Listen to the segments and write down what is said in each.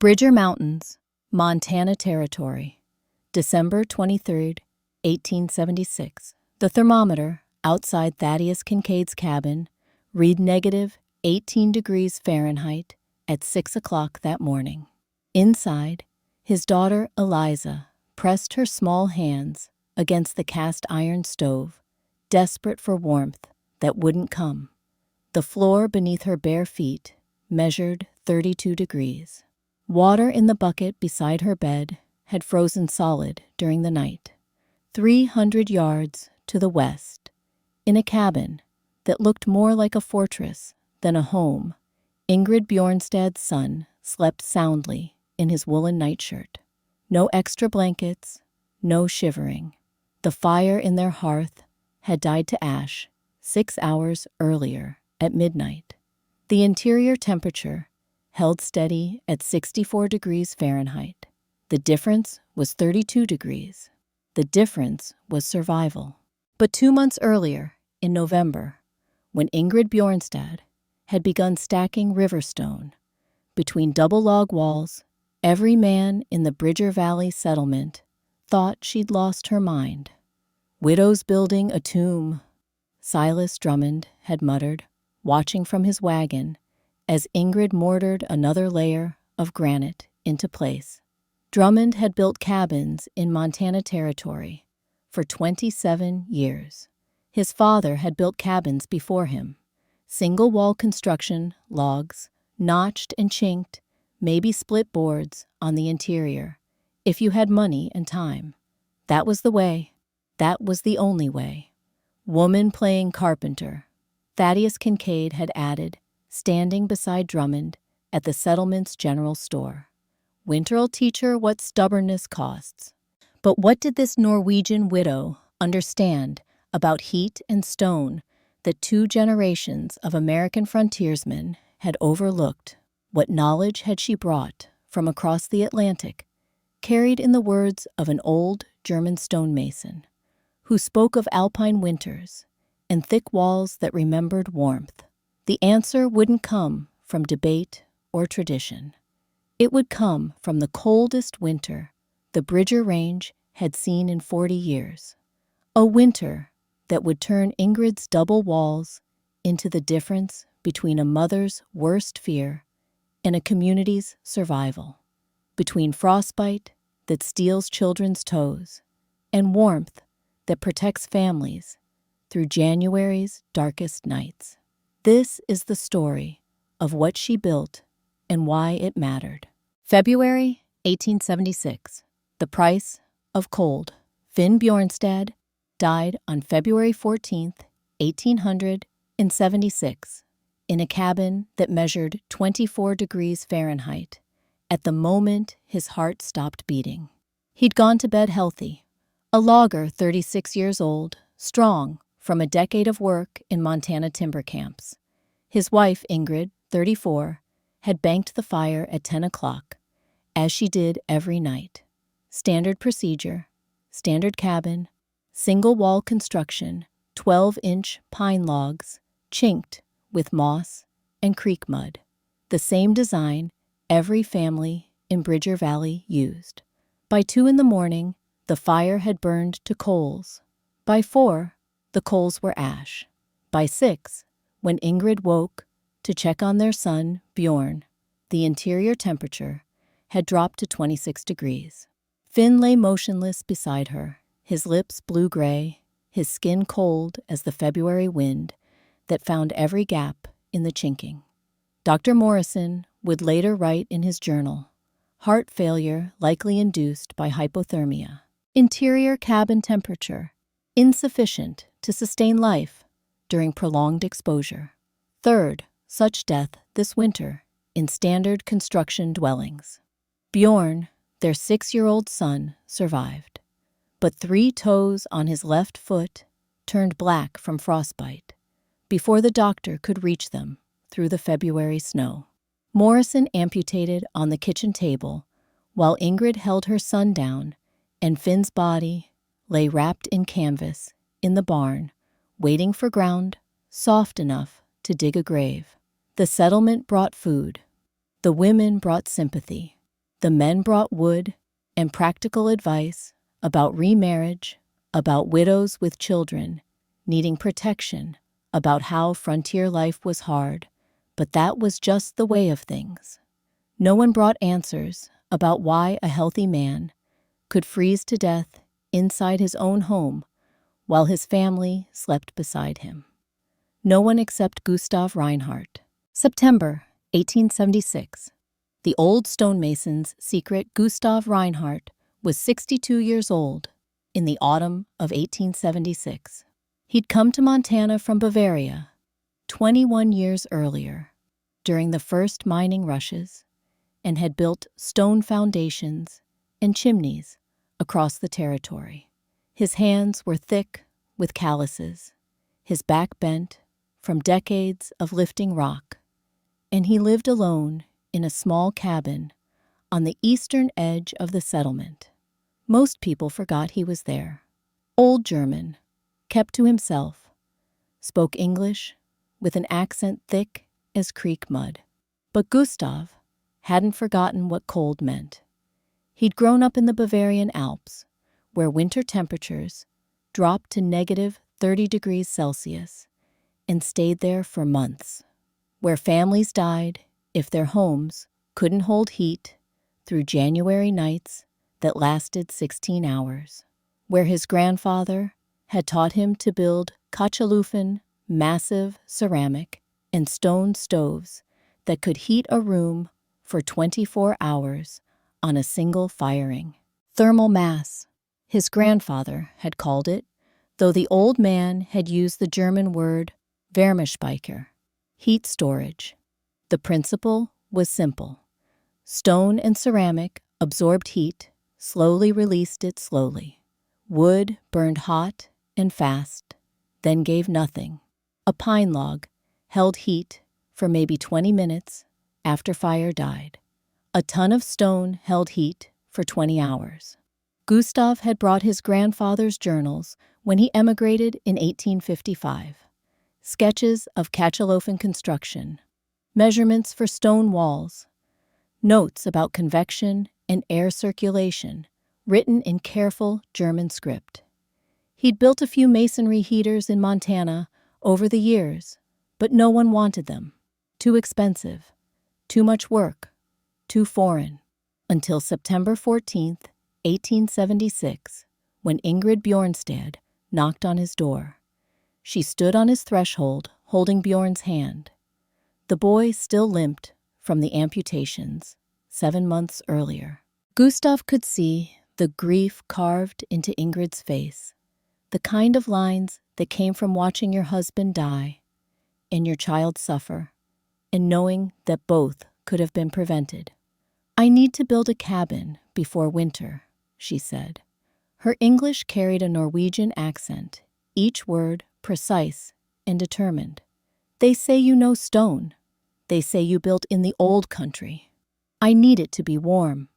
Bridger Mountains, Montana Territory, December 23, 1876. The thermometer outside Thaddeus Kincaid's cabin read negative 18 degrees Fahrenheit at 6 o'clock that morning. Inside, his daughter Eliza pressed her small hands against the cast iron stove, desperate for warmth that wouldn't come. The floor beneath her bare feet measured 32 degrees. Water in the bucket beside her bed had frozen solid during the night. 300 yards to the west, in a cabin that looked more like a fortress than a home, Ingrid Bjornstad's son slept soundly in his woolen nightshirt. No extra blankets, no shivering. The fire in their hearth had died to ash 6 hours earlier at midnight. The interior temperature held steady at 64 degrees Fahrenheit. The difference was 32 degrees. The difference was survival. But 2 months earlier, in November, when Ingrid Bjornstad had begun stacking river stone between double log walls, every man in the Bridger Valley settlement thought she'd lost her mind. "Widows building a tomb," Silas Drummond had muttered, watching from his wagon as Ingrid mortared another layer of granite into place. Drummond had built cabins in Montana Territory for 27 years. His father had built cabins before him, single-wall construction, logs, notched and chinked, maybe split boards on the interior, if you had money and time. That was the way. That was the only way. Woman playing carpenter, Thaddeus Kincaid had added, standing beside Drummond at the settlement's general store. "Winter'll teach her what stubbornness costs." But what did this Norwegian widow understand about heat and stone that 2 generations of American frontiersmen had overlooked? What knowledge had she brought from across the Atlantic, carried in the words of an old German stonemason, who spoke of alpine winters and thick walls that remembered warmth? The answer wouldn't come from debate or tradition. It would come from the coldest winter the Bridger Range had seen in 40 years. A winter that would turn Ingrid's double walls into the difference between a mother's worst fear and a community's survival, between frostbite that steals children's toes and warmth that protects families through January's darkest nights. This is the story of what she built and why it mattered. February 1876. The price of cold. Finn Bjornstad died on February 14th, 1876, in a cabin that measured 24 degrees Fahrenheit at the moment his heart stopped beating. He'd gone to bed healthy, a logger 36 years old, strong from a decade of work in Montana timber camps. His wife, Ingrid, 34, had banked the fire at 10 o'clock, as she did every night. Standard procedure, standard cabin, single-wall construction, 12-inch pine logs, chinked with moss and creek mud. The same design every family in Bridger Valley used. By 2 in the morning, the fire had burned to coals. By 4, the coals were ash. By 6, when Ingrid woke to check on their son, Bjorn, the interior temperature had dropped to 26 degrees. Finn lay motionless beside her, his lips blue-gray, his skin cold as the February wind that found every gap in the chinking. Dr. Morrison would later write in his journal, heart failure likely induced by hypothermia. Interior cabin temperature, insufficient to sustain life during prolonged exposure. Third such death this winter in standard construction dwellings. Bjorn, their 6-year-old son, survived, but 3 toes on his left foot turned black from frostbite before the doctor could reach them through the February snow. Morrison amputated on the kitchen table while Ingrid held her son down, and Finn's body lay wrapped in canvas in the barn, waiting for ground soft enough to dig a grave. The settlement brought food. The women brought sympathy. The men brought wood and practical advice about remarriage, about widows with children needing protection, about how frontier life was hard, but that was just the way of things. No one brought answers about why a healthy man could freeze to death inside his own home while his family slept beside him. No one except Gustav Reinhardt. September 1876. The old stonemason's secret Gustav Reinhardt was 62 years old in the autumn of 1876. He'd come to Montana from Bavaria 21 years earlier during the first mining rushes and had built stone foundations and chimneys across the territory. His hands were thick with calluses, his back bent from decades of lifting rock, and he lived alone in a small cabin on the eastern edge of the settlement. Most people forgot he was there. Old German, kept to himself, spoke English with an accent thick as creek mud. But Gustav hadn't forgotten what cold meant. He'd grown up in the Bavarian Alps, where winter temperatures dropped to negative 30 degrees Celsius and stayed there for months, where families died if their homes couldn't hold heat through January nights that lasted 16 hours, where his grandfather had taught him to build Kachelufen, massive ceramic and stone stoves that could heat a room for 24 hours on a single firing. Thermal mass, his grandfather had called it, though the old man had used the German word Wärmespeicher, heat storage. The principle was simple. Stone and ceramic absorbed heat, slowly released it slowly. Wood burned hot and fast, then gave nothing. A pine log held heat for maybe 20 minutes after fire died. A ton of stone held heat for 20 hours. Gustav had brought his grandfather's journals when he emigrated in 1855. Sketches of Kachelofen construction, measurements for stone walls, notes about convection and air circulation, written in careful German script. He'd built a few masonry heaters in Montana over the years, but no one wanted them. Too expensive, too much work, too foreign. Until September 14th, 1876, when Ingrid Bjornstad knocked on his door. She stood on his threshold, holding Bjorn's hand. The boy still limped from the amputations 7 months earlier. Gustav could see the grief carved into Ingrid's face, the kind of lines that came from watching your husband die and your child suffer, and knowing that both could have been prevented. "I need to build a cabin before winter," she said. Her English carried a Norwegian accent, each word precise and determined. "They say you know stone. They say you built in the old country. I need it to be warm.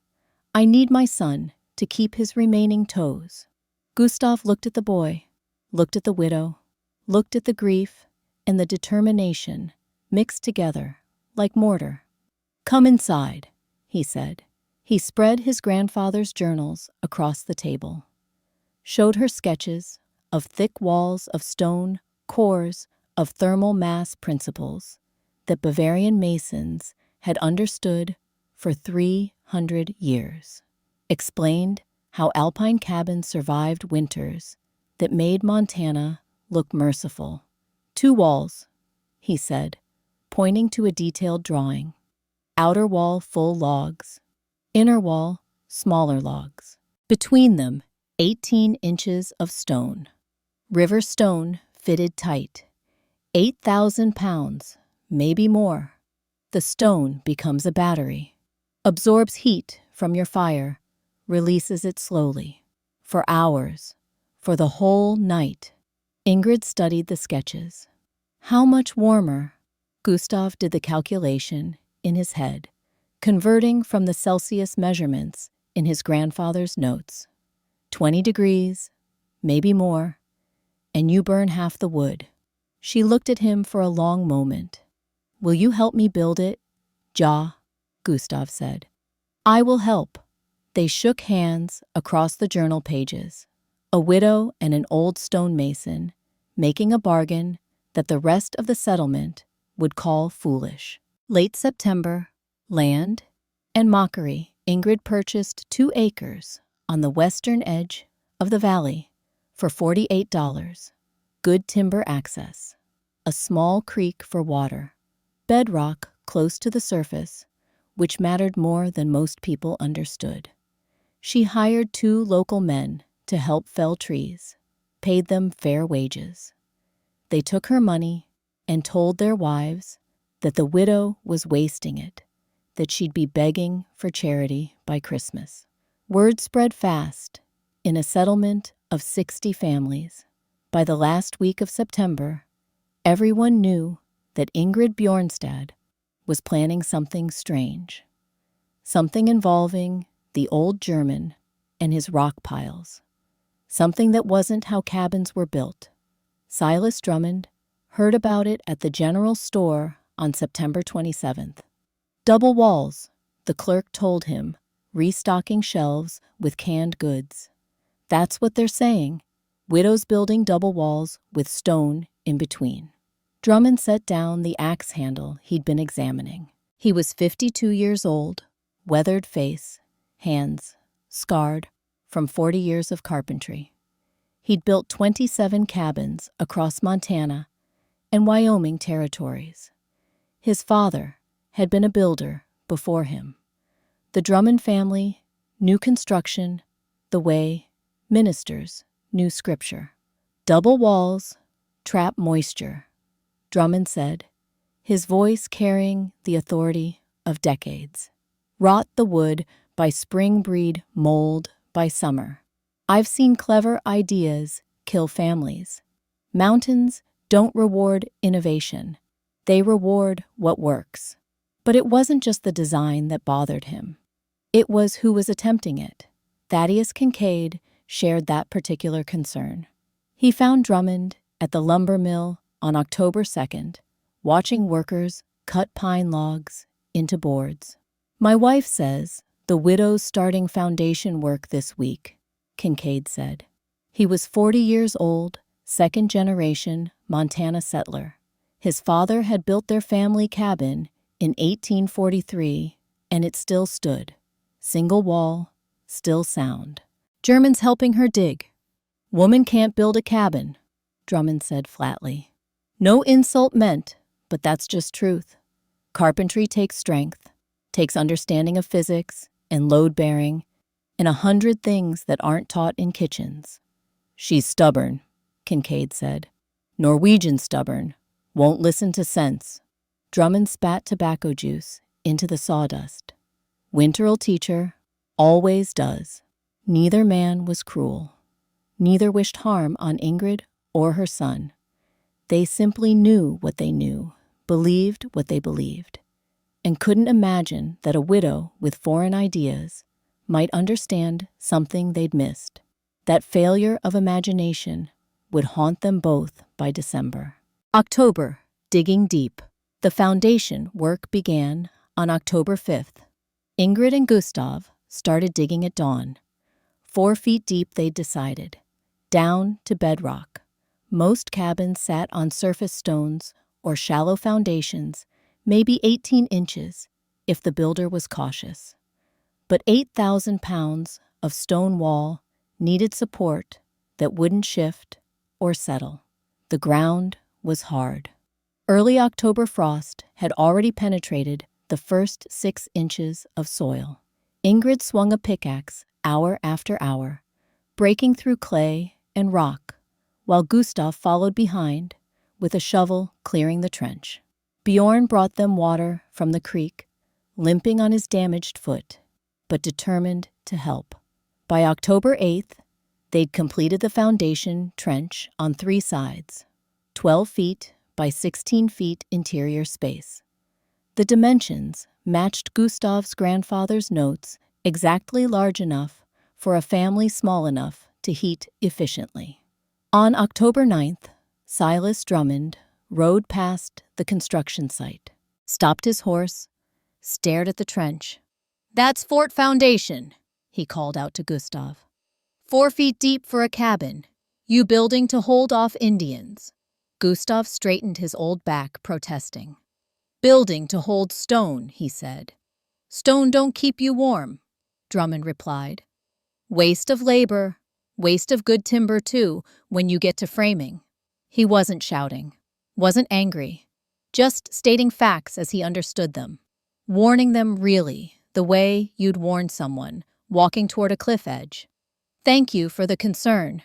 I need my son to keep his remaining toes." Gustav looked at the boy, looked at the widow, looked at the grief and the determination mixed together like mortar. "Come inside," he said. He spread his grandfather's journals across the table, showed her sketches of thick walls of stone, cores of thermal mass principles that Bavarian masons had understood for 300 years, explained how alpine cabins survived winters that made Montana look merciful. "2 walls," he said, pointing to a detailed drawing. "Outer wall full logs, inner wall smaller logs. Between them, 18 inches of stone. River stone fitted tight. 8,000 pounds, maybe more. The stone becomes a battery, absorbs heat from your fire, releases it slowly, for hours, for the whole night." Ingrid studied the sketches. How much warmer? Gustav did the calculation in his head, converting from the Celsius measurements in his grandfather's notes. 20 degrees, maybe more, and you burn half the wood. She looked at him for a long moment. "Will you help me build it?" "Ja," Gustav said. I will help. They shook hands across the journal pages, a widow and an old stonemason, making a bargain that the rest of the settlement would call foolish. Late September, land and mockery. Ingrid purchased 2 acres on the western edge of the valley for $48. Good timber access, a small creek for water, bedrock close to the surface, which mattered more than most people understood. She hired 2 local men to help fell trees, paid them fair wages. They took her money and told their wives that the widow was wasting it, that she'd be begging for charity by Christmas. Word spread fast in a settlement of 60 families. By the last week of September, everyone knew that Ingrid Bjornstad was planning something strange, something involving the old German and his rock piles, something that wasn't how cabins were built. Silas Drummond heard about it at the general store on September 27th. Double walls, the clerk told him, restocking shelves with canned goods. That's what they're saying. Widows building double walls with stone in between. Drummond set down the axe handle he'd been examining. He was 52 years old, weathered face, hands scarred from 40 years of carpentry. He'd built 27 cabins across Montana and Wyoming territories. His father had been a builder before him. The Drummond family knew construction the way ministers knew scripture. Double walls trap moisture, Drummond said, his voice carrying the authority of decades. Rot the wood by spring, breed mold by summer. I've seen clever ideas kill families. Mountains don't reward innovation. They reward what works. But it wasn't just the design that bothered him. It was who was attempting it. Thaddeus Kincaid shared that particular concern. He found Drummond at the lumber mill on October 2nd, watching workers cut pine logs into boards. My wife says the widow's starting foundation work this week, Kincaid said. He was 40 years old, second-generation Montana settler. His father had built their family cabin in 1843, and it still stood. Single wall, still sound. Germans helping her dig. Woman can't build a cabin, Drummond said flatly. No insult meant, but that's just truth. Carpentry takes strength, takes understanding of physics and load-bearing, and 100 things that aren't taught in kitchens. She's stubborn, Kincaid said. Norwegian stubborn, won't listen to sense. Drummond spat tobacco juice into the sawdust. Winter'll teach her, always does. Neither man was cruel. Neither wished harm on Ingrid or her son. They simply knew what they knew, believed what they believed, and couldn't imagine that a widow with foreign ideas might understand something they'd missed. That failure of imagination would haunt them both by December. October, digging deep. The foundation work began on October 5th. Ingrid and Gustav started digging at dawn. 4 feet deep, they'd decided. Down to bedrock. Most cabins sat on surface stones or shallow foundations, maybe 18 inches, if the builder was cautious. But 8,000 pounds of stone wall needed support that wouldn't shift or settle. The ground was hard. Early October frost had already penetrated the first 6 inches of soil. Ingrid swung a pickaxe hour after hour, breaking through clay and rock, while Gustav followed behind with a shovel clearing the trench. Bjorn brought them water from the creek, limping on his damaged foot, but determined to help. By October 8th, they'd completed the foundation trench on 3 sides, 12 feet by 16 feet interior space. The dimensions matched Gustav's grandfather's notes, exactly large enough for a family small enough to heat efficiently. On October 9th, Silas Drummond rode past the construction site, stopped his horse, stared at the trench. "That's Fort Foundation," he called out to Gustav. "4 feet deep for a cabin. You building to hold off Indians." Gustav straightened his old back, protesting. "Building to hold stone," he said. "Stone don't keep you warm," Drummond replied. "Waste of labor, waste of good timber too, when you get to framing." He wasn't shouting, wasn't angry, just stating facts as he understood them. Warning them really, the way you'd warn someone walking toward a cliff edge. "Thank you for the concern,"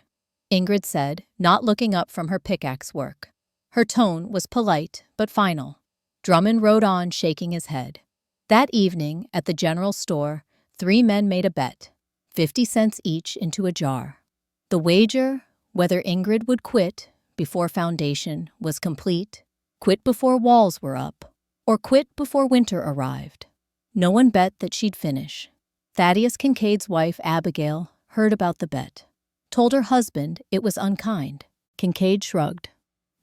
Ingrid said, not looking up from her pickaxe work. Her tone was polite but final. Drummond rode on, shaking his head. That evening, at the general store, 3 men made a bet, 50 cents each into a jar. The wager, whether Ingrid would quit before foundation was complete, quit before walls were up, or quit before winter arrived. No one bet that she'd finish. Thaddeus Kincaid's wife, Abigail, heard about the bet, told her husband it was unkind. Kincaid shrugged.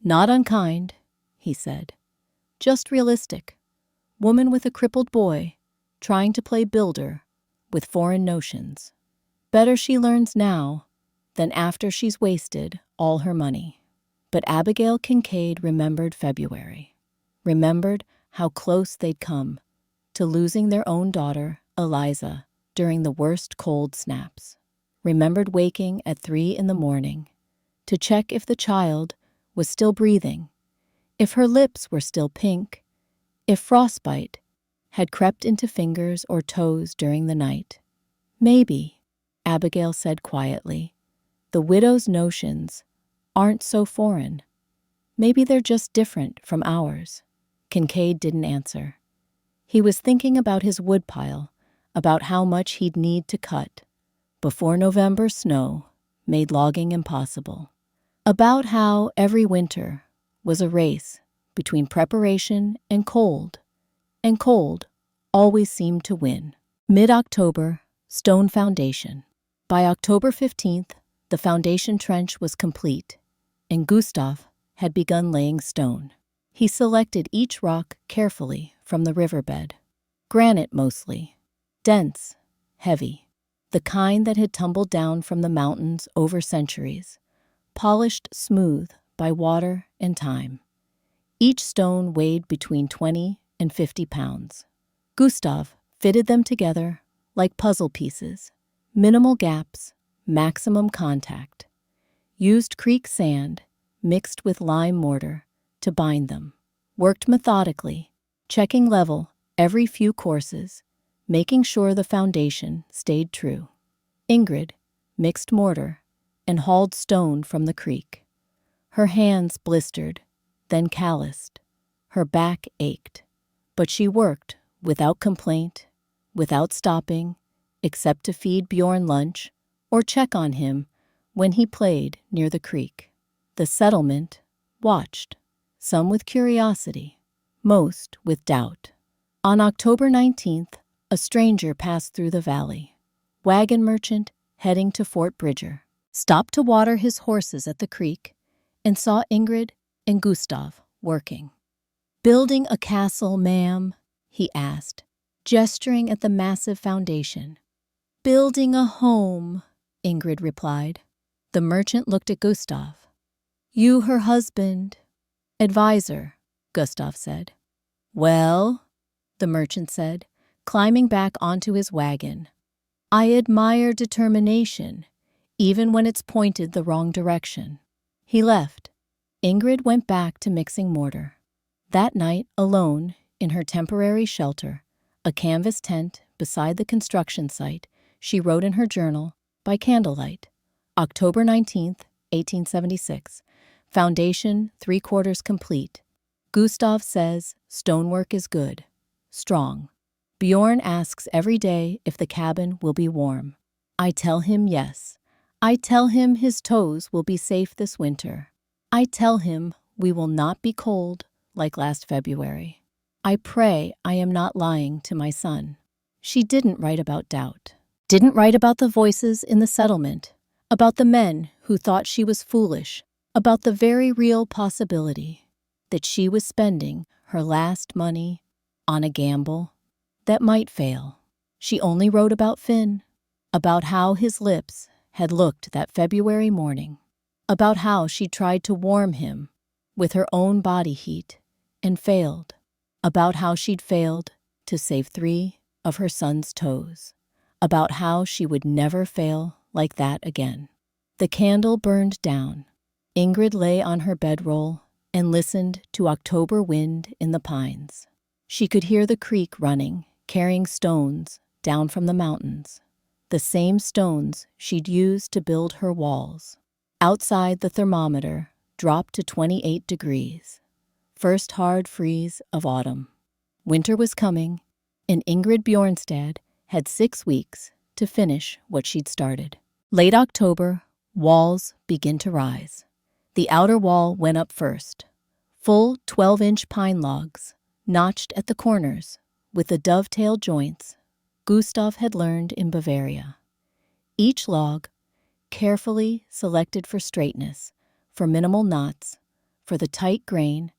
"Not unkind," he said. "Just realistic. Woman with a crippled boy, trying to play builder with foreign notions. Better she learns now than after she's wasted all her money." But Abigail Kincaid remembered February, remembered how close they'd come to losing their own daughter, Eliza, during the worst cold snaps. Remembered waking at 3 in the morning to check if the child was still breathing, if her lips were still pink, if frostbite had crept into fingers or toes during the night. "Maybe," Abigail said quietly, "the widow's notions aren't so foreign. Maybe they're just different from ours." Kincaid didn't answer. He was thinking about his woodpile, about how much he'd need to cut before November snow made logging impossible, about how every winter was a race between preparation and cold always seemed to win. Mid-October, stone foundation. By October 15th, the foundation trench was complete, and Gustav had begun laying stone. He selected each rock carefully from the riverbed. Granite mostly, dense, heavy, the kind that had tumbled down from the mountains over centuries, polished smooth by water and time. Each stone weighed between 20 and 50 pounds. Gustav fitted them together like puzzle pieces, minimal gaps, maximum contact. Used creek sand mixed with lime mortar to bind them. Worked methodically, checking level every few courses, making sure the foundation stayed true. Ingrid mixed mortar and hauled stone from the creek. Her hands blistered, then calloused. Her back ached. But she worked without complaint, without stopping, except to feed Bjorn lunch or check on him when he played near the creek. The settlement watched, some with curiosity, most with doubt. On October 19th, a stranger passed through the valley. Wagon merchant heading to Fort Bridger. Stopped to water his horses at the creek and saw Ingrid and Gustav working. "Building a castle, ma'am?" he asked, gesturing at the massive foundation. "Building a home," Ingrid replied. The merchant looked at Gustav. "You her husband." "Advisor," Gustav said. "Well," the merchant said, climbing back onto his wagon, "I admire determination, even when it's pointed the wrong direction." He left. Ingrid went back to mixing mortar. That night, alone, in her temporary shelter, a canvas tent beside the construction site, she wrote in her journal, by candlelight, October 19th, 1876, foundation 3/4 complete. Gustav says stonework is good, strong. Bjorn asks every day if the cabin will be warm. I tell him yes. I tell him his toes will be safe this winter. I tell him we will not be cold like last February. I pray I am not lying to my son. She didn't write about doubt. Didn't write about the voices in the settlement, about the men who thought she was foolish, about the very real possibility that she was spending her last money on a gamble that might fail. She only wrote about Finn, about how his lips had looked that February morning, about how she tried to warm him with her own body heat and failed, about how she'd failed to save 3 of her son's toes, about how she would never fail like that again. The candle burned down. Ingrid lay on her bedroll and listened to October wind in the pines. She could hear the creek running, carrying stones down from the mountains, the same stones she'd used to build her walls. Outside, the thermometer dropped to 28 degrees. First hard freeze of autumn. Winter was coming, and Ingrid Bjornstad had 6 weeks to finish what she'd started. Late October, walls begin to rise. The outer wall went up first. Full 12-inch pine logs, notched at the corners, with the dovetail joints Gustav had learned in Bavaria. Each log, carefully selected for straightness, for minimal knots, for the tight grain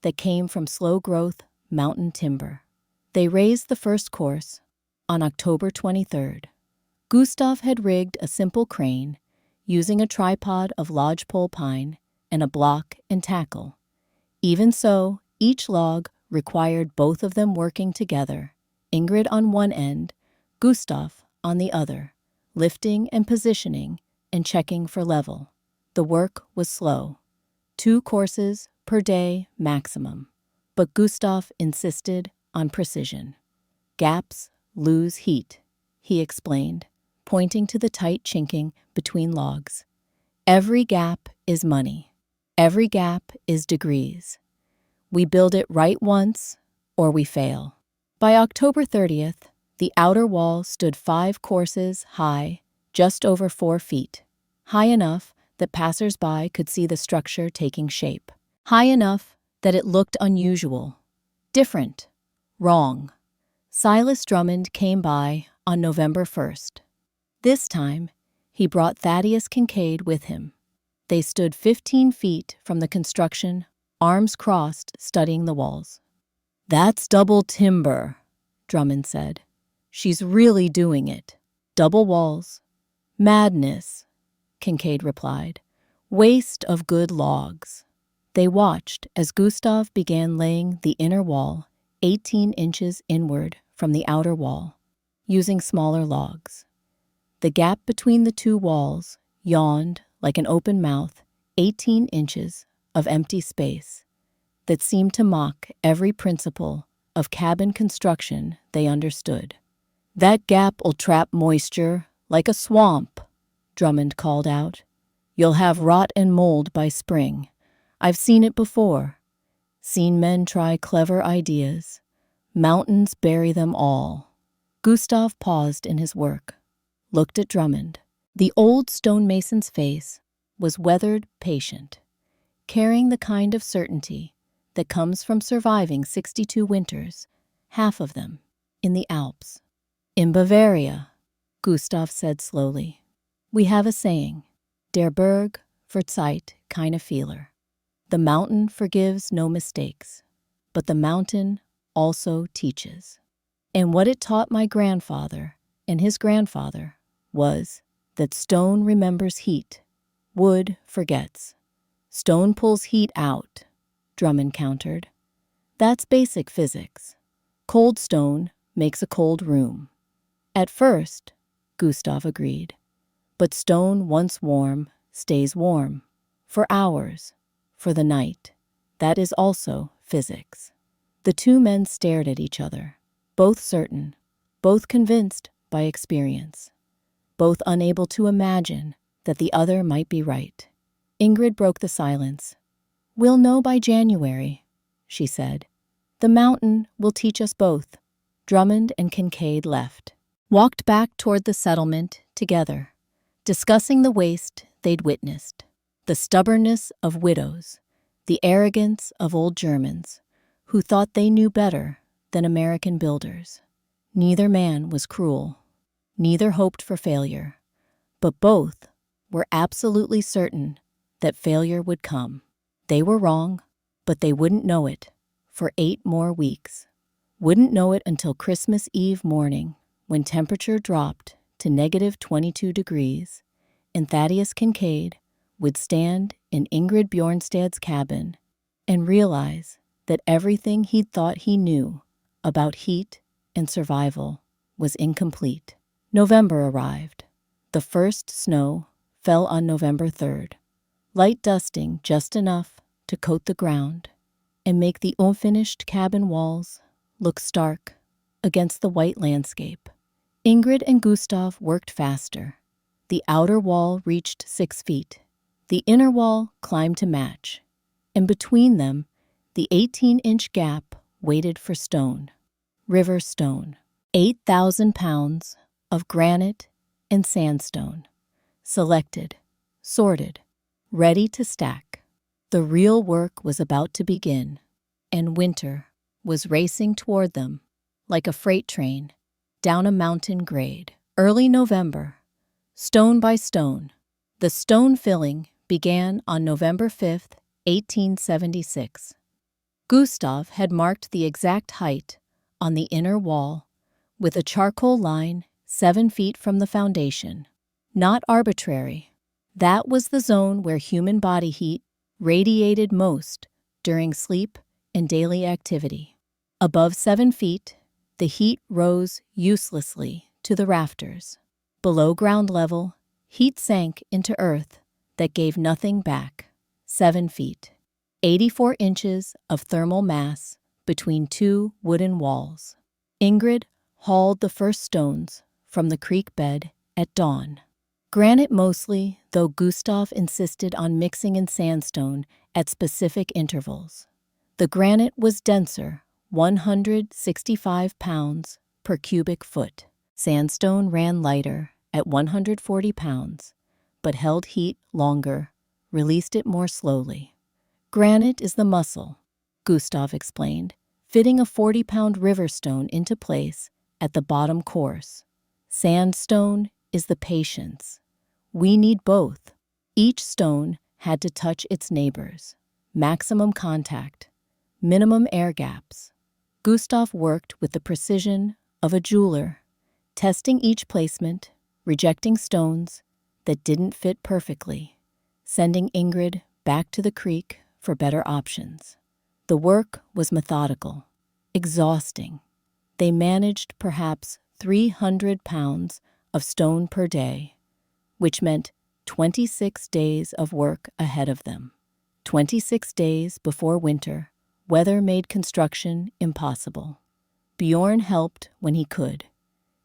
that came from slow-growth mountain timber. They raised the first course on October 23rd. Gustav had rigged a simple crane using a tripod of lodgepole pine and a block and tackle. Even so, each log required both of them working together, Ingrid on one end, Gustav on the other, lifting and positioning and checking for level. The work was slow. 2 courses per day maximum, but Gustav insisted on precision. Gaps lose heat, he explained, pointing to the tight chinking between logs. Every gap is money. Every gap is degrees. We build it right once, or we fail. By October 30th, the outer wall stood 5 courses high, just over 4 feet, high enough that passers-by could see the structure taking shape, high enough that it looked unusual, different, wrong. Silas Drummond came by on November 1st. This time, he brought Thaddeus Kincaid with him. They stood 15 feet from the construction, arms crossed, studying the walls. "That's double timber," Drummond said. "She's really doing it. Double walls." "Madness," Kincaid replied. "Waste of good logs." They watched as Gustav began laying the inner wall 18 inches inward from the outer wall, using smaller logs. The gap between the 2 walls yawned like an open mouth, 18 inches of empty space that seemed to mock every principle of cabin construction they understood. "That gap'll trap moisture like a swamp," Drummond called out. "You'll have rot and mold by spring. I've seen it before. Seen men try clever ideas. Mountains bury them all." Gustav paused in his work, looked at Drummond. The old stonemason's face was weathered, patient, carrying the kind of certainty that comes from surviving 62 winters, half of them in the Alps. "In Bavaria," Gustav said slowly, "we have a saying, der Berg verzeiht keine Fehler. The mountain forgives no mistakes, but the mountain also teaches. And what it taught my grandfather and his grandfather was that stone remembers heat, wood forgets. Stone pulls heat out," Drummond countered. "That's basic physics. Cold stone makes a cold room." "At first," Gustav agreed. "But stone once warm stays warm. For hours. For the night. That is also physics." The 2 men stared at each other, both certain, both convinced by experience, both unable to imagine that the other might be right. Ingrid broke the silence. "We'll know by January," she said. "The mountain will teach us both." Drummond and Kincaid left, walked back toward the settlement together, discussing the waste they'd witnessed, the stubbornness of widows, the arrogance of old Germans who thought they knew better than American builders. Neither man was cruel. Neither hoped for failure. But both were absolutely certain that failure would come. They were wrong, but they wouldn't know it for 8 more weeks. Wouldn't know it until Christmas Eve morning, when temperature dropped to -22 degrees, and Thaddeus Kincaid would stand in Ingrid Bjornstad's cabin and realize that everything he'd thought he knew about heat and survival was incomplete. November arrived. The first snow fell on November 3rd, light dusting just enough to coat the ground and make the unfinished cabin walls look stark against the white landscape. Ingrid and Gustav worked faster. The outer wall reached 6 feet. The inner wall climbed to match, and between them, the 18-inch gap waited for stone. River stone. 8,000 pounds of granite and sandstone. Selected, sorted, ready to stack. The real work was about to begin, and winter was racing toward them like a freight train down a mountain grade. Early November, stone by stone. The stone filling began on November 5th, 1876. Gustav had marked the exact height on the inner wall with a charcoal line 7 feet from the foundation. Not arbitrary. That was the zone where human body heat radiated most during sleep and daily activity. Above 7 feet, the heat rose uselessly to the rafters. Below ground level, heat sank into earth that gave nothing back. 7 feet. 84 inches of thermal mass between 2 wooden walls. Ingrid hauled the first stones from the creek bed at dawn. Granite mostly, though Gustav insisted on mixing in sandstone at specific intervals. The granite was denser, 165 pounds per cubic foot. Sandstone ran lighter at 140 pounds, but held heat longer, released it more slowly. Granite is the muscle, Gustav explained, fitting a 40-pound river stone into place at the bottom course. Sandstone is the patience. We need both. Each stone had to touch its neighbors. Maximum contact, minimum air gaps. Gustav worked with the precision of a jeweler, testing each placement, rejecting stones that didn't fit perfectly, sending Ingrid back to the creek for better options. The work was methodical, exhausting. They managed perhaps 300 pounds of stone per day, which meant 26 days of work ahead of them. 26 days before winter, weather made construction impossible. Bjorn helped when he could,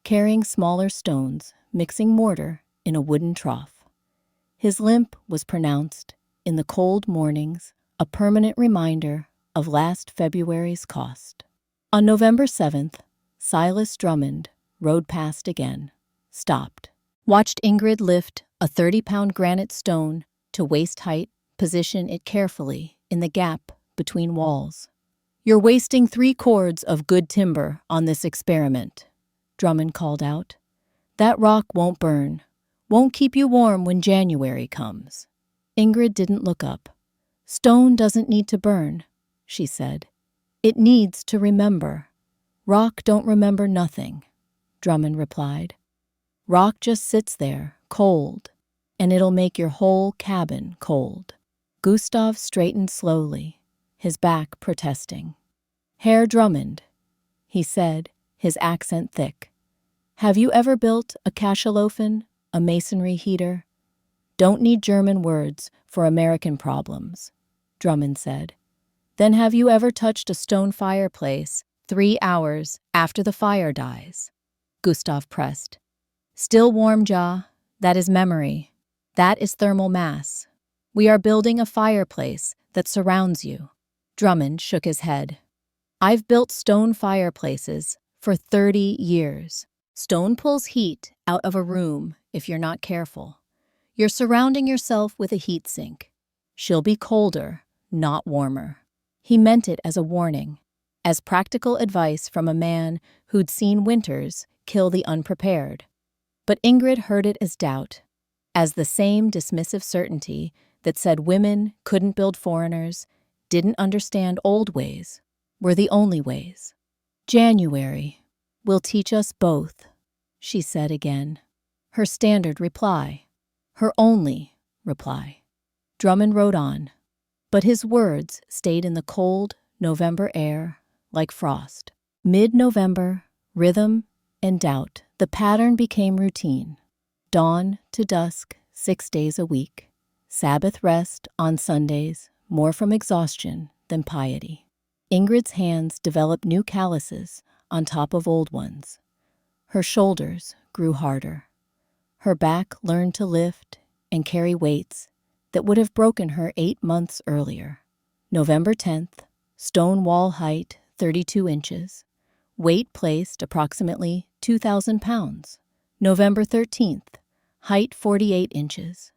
carrying smaller stones, mixing mortar in a wooden trough. His limp was pronounced in the cold mornings, a permanent reminder of last February's cost. On November 7th, Silas Drummond rode past again, stopped, watched Ingrid lift a 30-pound granite stone to waist height, position it carefully in the gap between walls. "You're wasting 3 cords of good timber on this experiment," Drummond called out. "That rock won't burn, won't keep you warm when January comes." Ingrid didn't look up. "Stone doesn't need to burn," she said. "It needs to remember." "Rock don't remember nothing," Drummond replied. "Rock just sits there, cold, and it'll make your whole cabin cold." Gustav straightened slowly, his back protesting. "Herr Drummond," he said, his accent thick, "have you ever built a Kasselofen, a masonry heater?" "Don't need German words for American problems," Drummond said. "Then have you ever touched a stone fireplace 3 hours after the fire dies?" Gustav pressed. "Still warm, Ja. That is memory. That is thermal mass. We are building a fireplace that surrounds you." Drummond shook his head. "I've built stone fireplaces for 30 years. Stone pulls heat out of a room if you're not careful. You're surrounding yourself with a heat sink. She'll be colder, not warmer." He meant it as a warning, as practical advice from a man who'd seen winters kill the unprepared. But Ingrid heard it as doubt, as the same dismissive certainty that said women couldn't build foreigners, didn't understand old ways, were the only ways. "January will teach us both," she said again. Her standard reply. Her only reply. Drummond rode on, but his words stayed in the cold November air like frost. Mid-November, rhythm and doubt, the pattern became routine. Dawn to dusk, 6 days a week. Sabbath rest on Sundays, more from exhaustion than piety. Ingrid's hands developed new calluses on top of old ones. Her shoulders grew harder. Her back learned to lift and carry weights that would have broken her 8 months earlier. November 10th, stone wall height 32 inches. Weight placed approximately 2,000 pounds. November 13th, height 48 inches.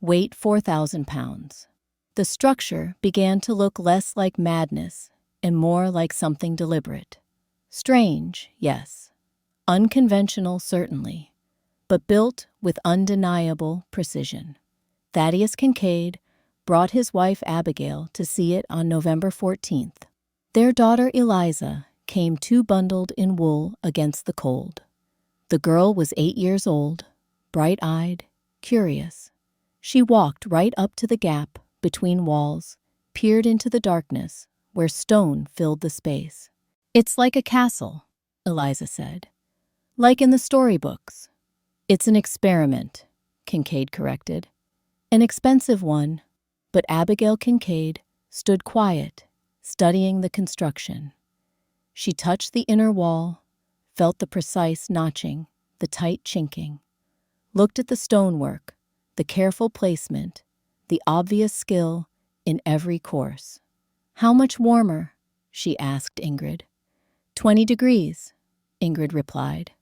Weight 4,000 pounds. The structure began to look less like madness and more like something deliberate. Strange, yes. Unconventional, certainly, but built with undeniable precision. Thaddeus Kincaid brought his wife Abigail to see it on November 14th. Their daughter Eliza came too bundled in wool against the cold. The girl was 8 years old, bright-eyed, curious. She walked right up to the gap between walls, peered into the darkness where stone filled the space. "It's like a castle," Eliza said. "Like in the storybooks." "It's an experiment," Kincaid corrected. "An expensive one," but Abigail Kincaid stood quiet, studying the construction. She touched the inner wall, felt the precise notching, the tight chinking, looked at the stonework, the careful placement, the obvious skill in every course. "How much warmer?" she asked Ingrid. 20 degrees, Ingrid replied.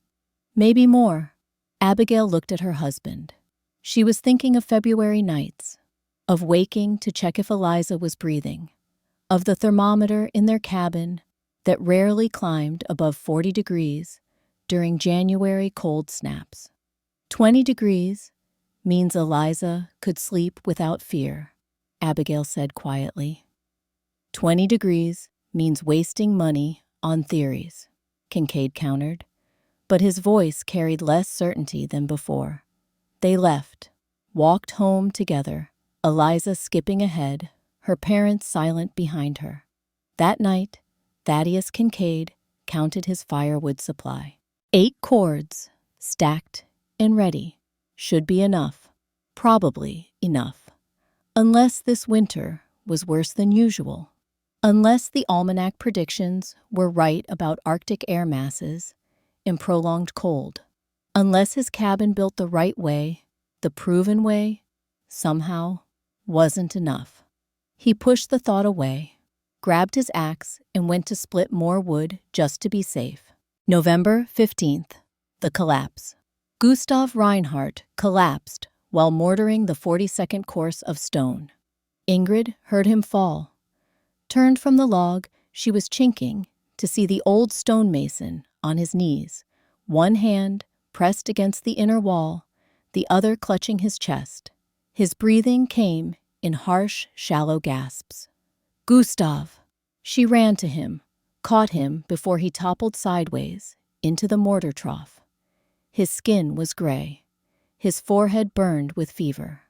"Maybe more." Abigail looked at her husband. She was thinking of February nights, of waking to check if Eliza was breathing, of the thermometer in their cabin that rarely climbed above 40 degrees during January cold snaps. 20 degrees means Eliza could sleep without fear, Abigail said quietly. 20 degrees means wasting money on theories, Kincaid countered, but his voice carried less certainty than before. They left, walked home together, Eliza skipping ahead, her parents silent behind her. That night, Thaddeus Kincaid counted his firewood supply. 8 cords, stacked and ready, should be enough. Probably enough. Unless this winter was worse than usual. Unless the almanac predictions were right about Arctic air masses and prolonged cold. Unless his cabin built the right way, the proven way, somehow, wasn't enough. He pushed the thought away, grabbed his axe, and went to split more wood just to be safe. November 15th, the collapse. Gustav Reinhardt collapsed while mortaring the 42nd course of stone. Ingrid heard him fall. Turned from the log she was chinking to see the old stonemason on his knees, one hand pressed against the inner wall, the other clutching his chest. His breathing came in harsh, shallow gasps. "Gustav!" She ran to him, caught him before he toppled sideways into the mortar trough. His skin was gray. His forehead burned with fever.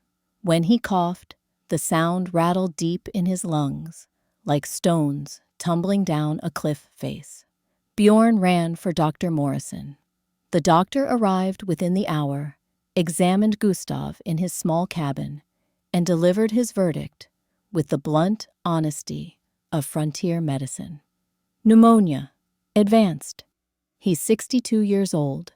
When he coughed, the sound rattled deep in his lungs, like stones tumbling down a cliff face. Bjorn ran for Dr. Morrison. The doctor arrived within the hour, examined Gustav in his small cabin, and delivered his verdict with the blunt honesty of frontier medicine. Pneumonia, advanced. He's 62 years old,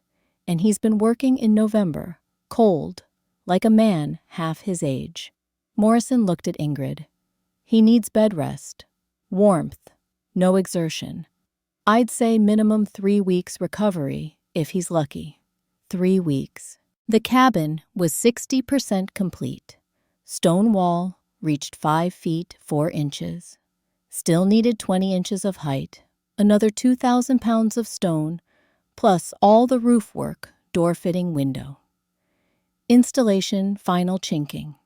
and he's been working in November, cold, like a man half his age. Morrison looked at Ingrid. He needs bed rest, warmth, no exertion. I'd say minimum 3 weeks recovery if he's lucky. 3 weeks. The cabin was 60% complete. Stone wall reached 5 feet 4 inches. Still needed 20 inches of height, another 2,000 pounds of stone, plus all the roof work, door fitting, window. Installation final chinking.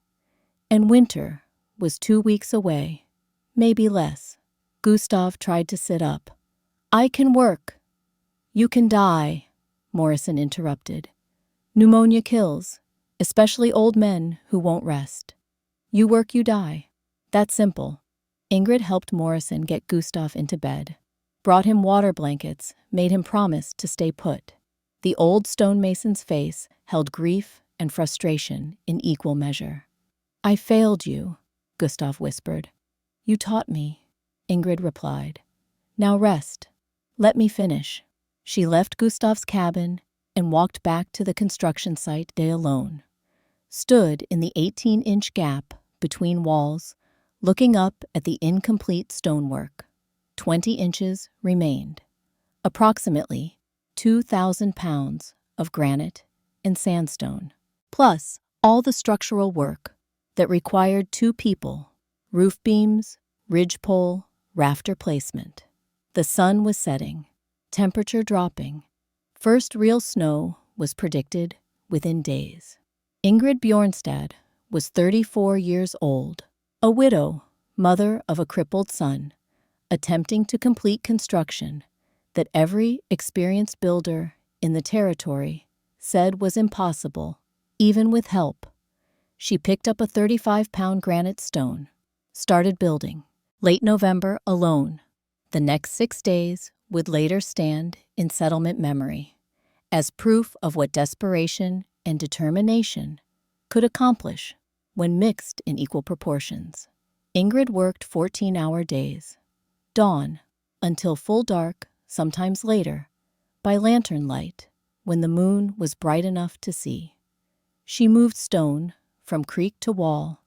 And winter was 2 weeks away, maybe less. Gustav tried to sit up. "I can work." "You can die," Morrison interrupted. Pneumonia kills, especially old men who won't rest. You work, you die. That's simple. Ingrid helped Morrison get Gustav into bed, brought him water blankets, made him promise to stay put. The old stonemason's face held grief and frustration in equal measure. I failed you, Gustav whispered. You taught me, Ingrid replied. Now rest. Let me finish. She left Gustav's cabin and walked back to the construction site alone. Stood in the 18-inch gap between walls, looking up at the incomplete stonework. 20 inches remained. Approximately 2,000 pounds of granite and sandstone, plus all the structural work that required 2 people, roof beams, ridgepole, rafter placement. The sun was setting, temperature dropping. First real snow was predicted within days. Ingrid Bjornstad was 34 years old, a widow, mother of a crippled son, attempting to complete construction that every experienced builder in the territory said was impossible, even with help. She picked up a 35-pound granite stone, started building. Late November alone. The next 6 days would later stand in settlement memory as proof of what desperation and determination could accomplish when mixed in equal proportions. Ingrid worked 14-hour days, dawn until full dark, sometimes later, by lantern light when the moon was bright enough to see. She moved stone from creek to wall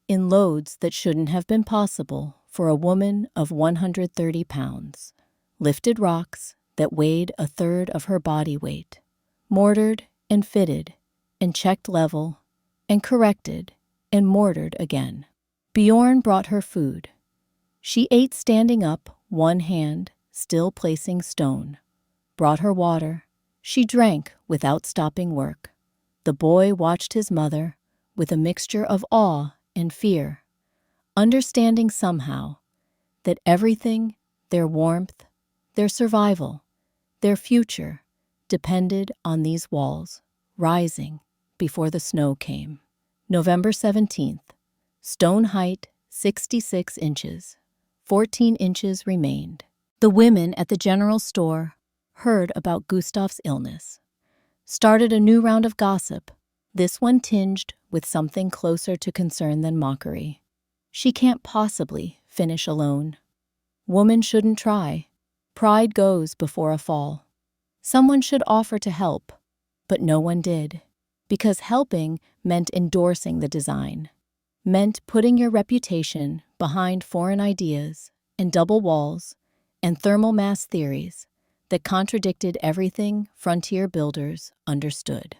in loads that shouldn't have been possible for a woman of 130 pounds, lifted rocks that weighed a third of her body weight, mortared and fitted and checked level and corrected and mortared again. Bjorn brought her food. She ate standing up, one hand still placing stone. Brought her water. She drank without stopping work. The boy watched his mother with a mixture of awe and fear, understanding somehow that everything, their warmth, their survival, their future, depended on these walls rising before the snow came. November 17th. Stone height 66 inches. 14 inches remained. The women at the general store heard about Gustav's illness. Started a new round of gossip, this one tinged with something closer to concern than mockery. She can't possibly finish alone. Woman shouldn't try. Pride goes before a fall. Someone should offer to help, but no one did, because helping meant endorsing the design, meant putting your reputation behind foreign ideas and double walls and thermal mass theories that contradicted everything frontier builders understood.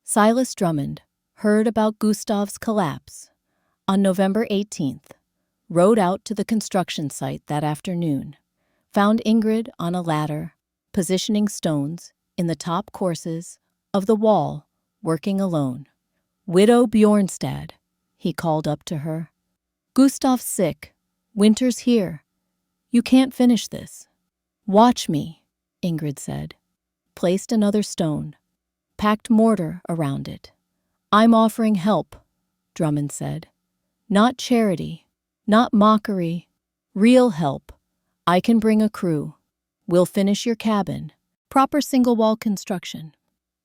Silas Drummond heard about Gustav's collapse on November 18th, rode out to the construction site that afternoon, found Ingrid on a ladder, positioning stones in the top courses of the wall, working alone. Widow Bjornstad, he called up to her. Gustav's sick. Winter's here. You can't finish this. Watch me, Ingrid said. Placed another stone. Packed mortar around it. I'm offering help, Drummond said. Not charity, not mockery, real help. I can bring a crew. We'll finish your cabin. Proper single-wall construction.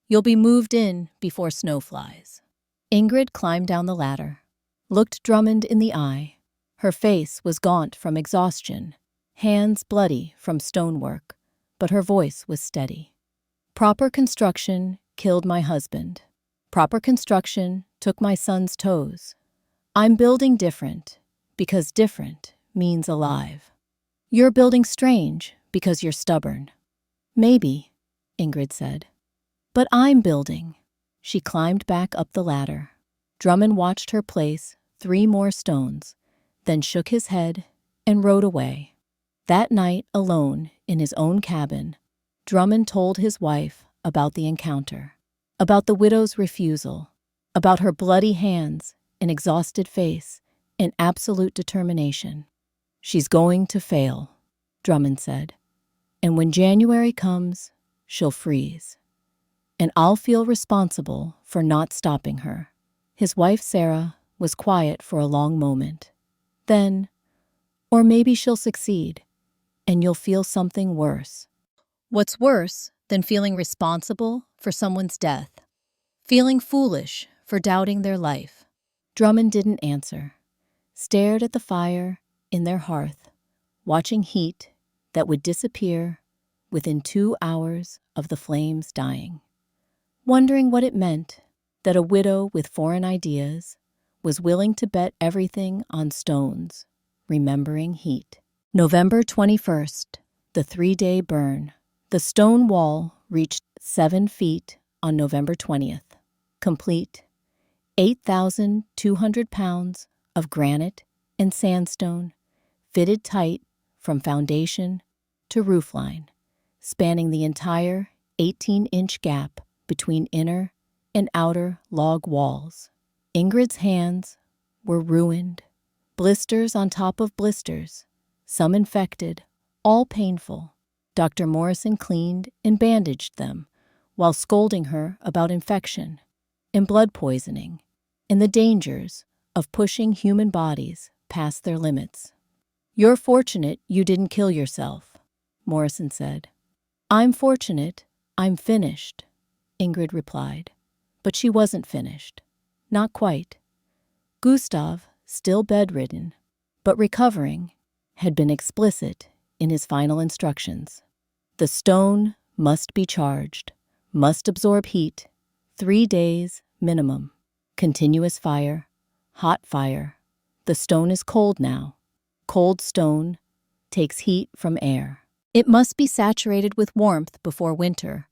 You'll be moved in before snow flies. Ingrid climbed down the ladder, looked Drummond in the eye. Her face was gaunt from exhaustion, hands bloody from stonework, but her voice was steady. Proper construction killed my husband. Proper construction took my son's toes. I'm building different because different means alive. You're building strange because you're stubborn. Maybe, Ingrid said. But I'm building. She climbed back up the ladder. Drummond watched her place 3 more stones, then shook his head and rode away. That night, alone in his own cabin, Drummond told his wife about the encounter, about the widow's refusal, about her bloody hands and exhausted face and absolute determination. She's going to fail, Drummond said, and when January comes, she'll freeze. and I'll feel responsible for not stopping her. His wife, Sarah, was quiet for a long moment. Then, or maybe she'll succeed, and you'll feel something worse. What's worse than feeling responsible for someone's death? Feeling foolish for doubting their life. Drummond didn't answer, stared at the fire in their hearth, watching heat that would disappear within 2 hours of the flames dying, wondering what it meant that a widow with foreign ideas was willing to bet everything on stones, remembering heat. November 21st, the 3-day burn. The stone wall reached 7 feet on November 20th, complete. 8,200 pounds of granite and sandstone, fitted tight from foundation to roofline, spanning the entire 18-inch gap between inner and outer log walls. Ingrid's hands were ruined, blisters on top of blisters, some infected, all painful. Dr. Morrison cleaned and bandaged them while scolding her about infection and blood poisoning and the dangers of pushing human bodies past their limits. "You're fortunate you didn't kill yourself," Morrison said. "I'm fortunate I'm finished," Ingrid replied. But she wasn't finished. Not quite. Gustav, still bedridden, but recovering, had been explicit in his final instructions. The stone must be charged, must absorb heat, 3 days minimum. Continuous fire, hot fire. The stone is cold now. Cold stone takes heat from air. It must be saturated with warmth before winter,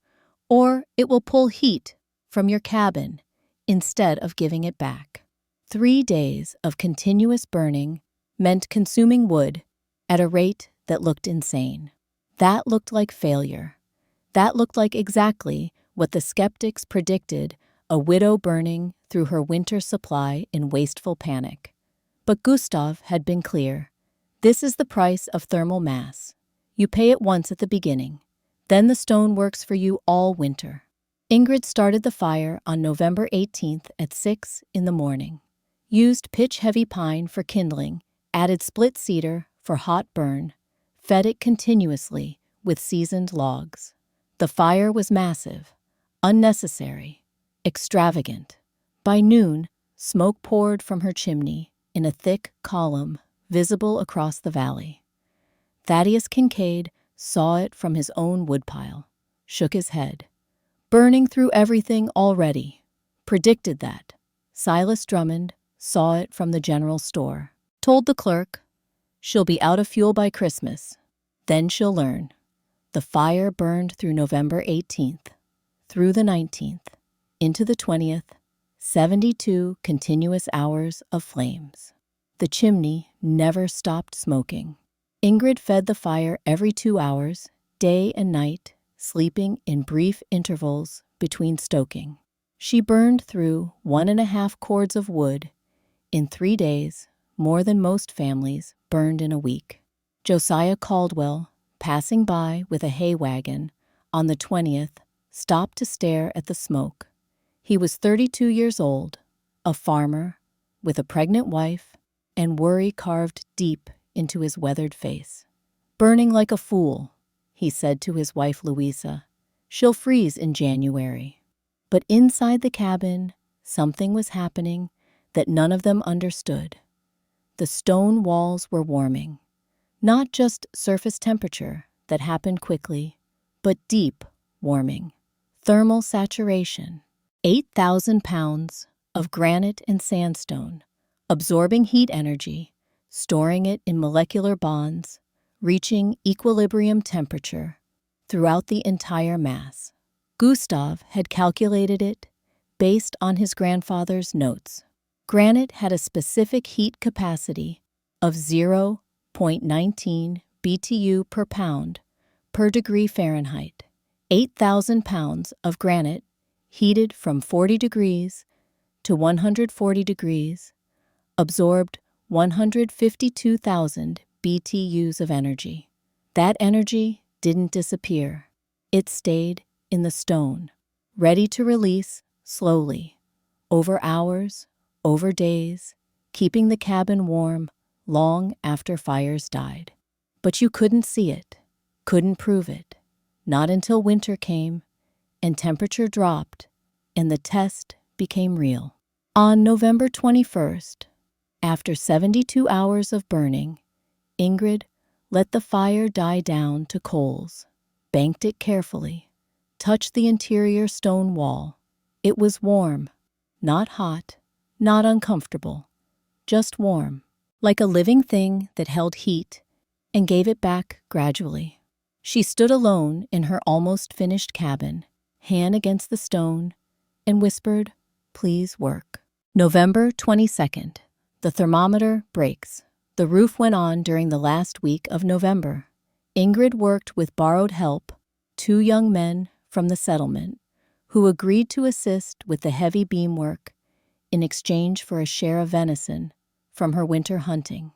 or it will pull heat from your cabin instead of giving it back. 3 days of continuous burning meant consuming wood at a rate that looked insane. That looked like failure. That looked like exactly what the skeptics predicted, a widow burning through her winter supply in wasteful panic. But Gustav had been clear. This is the price of thermal mass. You pay it once at the beginning. Then the stone works for you all winter. Ingrid started the fire on November 18th at 6 in the morning. Used pitch-heavy pine for kindling, added split cedar for hot burn, fed it continuously with seasoned logs. The fire was massive, unnecessary, extravagant. By noon, smoke poured from her chimney in a thick column visible across the valley. Thaddeus Kincaid saw it from his own woodpile, shook his head. Burning through everything already. Predicted that. Silas Drummond saw it from the general store. Told the clerk, she'll be out of fuel by Christmas. Then she'll learn. The fire burned through November 18th, through the 19th, into the 20th, 72 continuous hours of flames. The chimney never stopped smoking. Ingrid fed the fire every 2 hours, day and night, sleeping in brief intervals between stoking. She burned through 1.5 cords of wood in 3 days, more than most families burned in a week. Josiah Caldwell, passing by with a hay wagon on the 20th, stopped to stare at the smoke. He was 32 years old, a farmer, with a pregnant wife, and worry carved deep into his weathered face. "Burning like a fool," he said to his wife Louisa. "She'll freeze in January." But inside the cabin, something was happening that none of them understood. The stone walls were warming. Not just surface temperature that happened quickly, but deep warming. Thermal saturation. 8,000 pounds of granite and sandstone, absorbing heat energy, storing it in molecular bonds, reaching equilibrium temperature throughout the entire mass. Gustav had calculated it based on his grandfather's notes. Granite had a specific heat capacity of 0.19 BTU per pound per degree Fahrenheit. 8,000 pounds of granite heated from 40 degrees to 140 degrees absorbed 152,000 BTUs of energy. That energy didn't disappear. It stayed in the stone, ready to release slowly, over hours, over days, keeping the cabin warm long after fires died. But you couldn't see it, couldn't prove it, not until winter came and temperature dropped and the test became real. On November 21st, after 72 hours of burning, Ingrid let the fire die down to coals, banked it carefully, touched the interior stone wall. It was warm, not hot, not uncomfortable, just warm, like a living thing that held heat and gave it back gradually. She stood alone in her almost finished cabin, hand against the stone, and whispered, "Please work." November 22nd. The thermometer breaks. The roof went on during the last week of November. Ingrid worked with borrowed help, 2 young men from the settlement, who agreed to assist with the heavy beamwork in exchange for a share of venison from her winter hunting.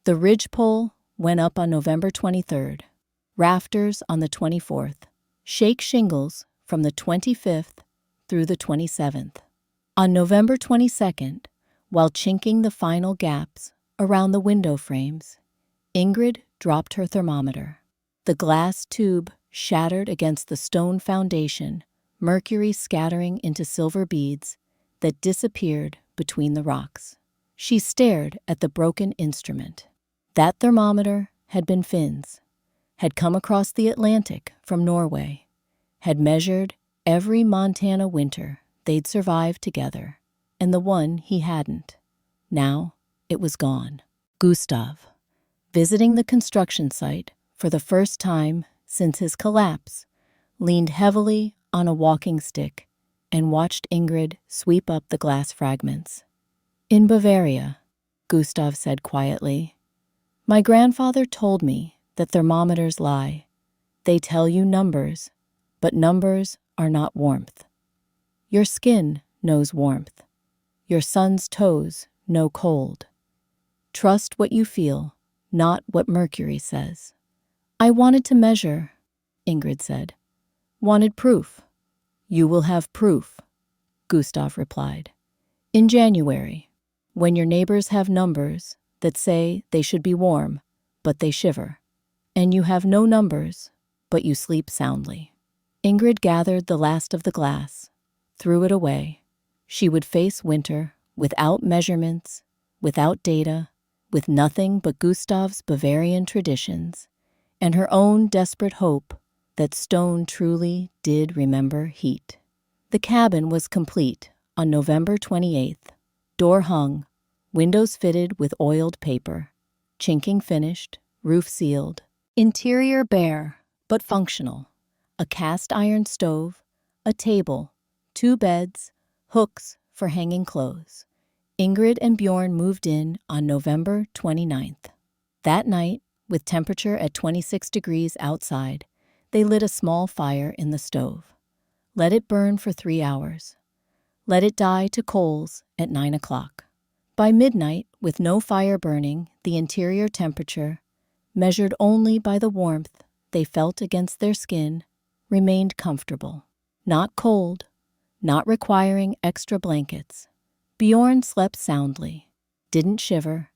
The ridgepole went up on November 23rd, rafters on the 24th, shake shingles from the 25th through the 27th. On November 22nd, while chinking the final gaps around the window frames, Ingrid dropped her thermometer. The glass tube shattered against the stone foundation, mercury scattering into silver beads that disappeared between the rocks. She stared at the broken instrument. That thermometer had been Finn's, had come across the Atlantic from Norway, had measured every Montana winter they'd survived together, and the one he hadn't. Now it was gone. Gustav, visiting the construction site for the first time since his collapse, leaned heavily on a walking stick and watched Ingrid sweep up the glass fragments. "In Bavaria," Gustav said quietly, "my grandfather told me that thermometers lie. They tell you numbers, but numbers are not warmth. Your skin knows warmth. Your son's toes know cold. Trust what you feel, not what Mercury says." "I wanted to measure," Ingrid said. "Wanted proof." "You will have proof," Gustav replied. "In January, when your neighbors have numbers that say they should be warm, but they shiver, and you have no numbers, but you sleep soundly." Ingrid gathered the last of the glass, threw it away. She would face winter without measurements, without data, with nothing but Gustav's Bavarian traditions and her own desperate hope that stone truly did remember heat. The cabin was complete on November 28th. Door hung, windows fitted with oiled paper, chinking finished, roof sealed. Interior bare, but functional. A cast iron stove, a table, 2 beds, hooks for hanging clothes. Ingrid and Bjorn moved in on November 29th. That night, with temperature at 26 degrees outside, they lit a small fire in the stove. Let it burn for 3 hours. Let it die to coals at 9 o'clock. By midnight, with no fire burning, the interior temperature, measured only by the warmth they felt against their skin, remained comfortable. Not cold, not requiring extra blankets. Bjorn slept soundly, didn't shiver,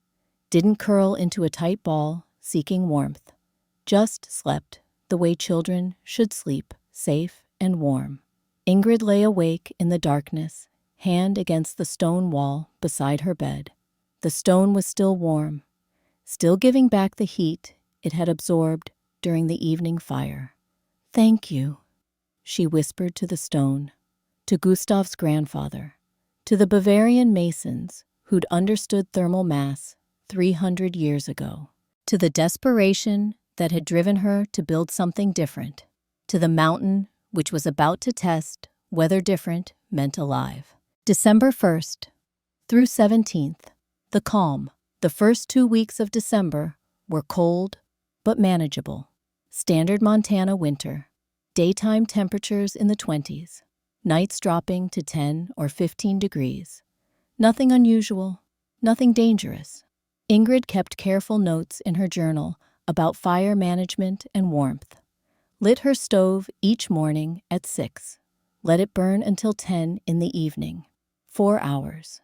didn't curl into a tight ball seeking warmth, just slept the way children should sleep, safe and warm. Ingrid lay awake in the darkness, hand against the stone wall beside her bed. The stone was still warm, still giving back the heat it had absorbed during the evening fire. "Thank you," she whispered to the stone, to Gustav's grandfather, to the Bavarian masons who'd understood thermal mass 300 years ago, to the desperation that had driven her to build something different, to the mountain which was about to test whether different meant alive. December 1st through 17th, the calm. The first 2 weeks of December were cold but manageable. Standard Montana winter. Daytime temperatures in the 20s, nights dropping to 10 or 15 degrees. Nothing unusual, nothing dangerous. Ingrid kept careful notes in her journal about fire management and warmth. Lit her stove each morning at 6. Let it burn until 10 in the evening. 4 hours.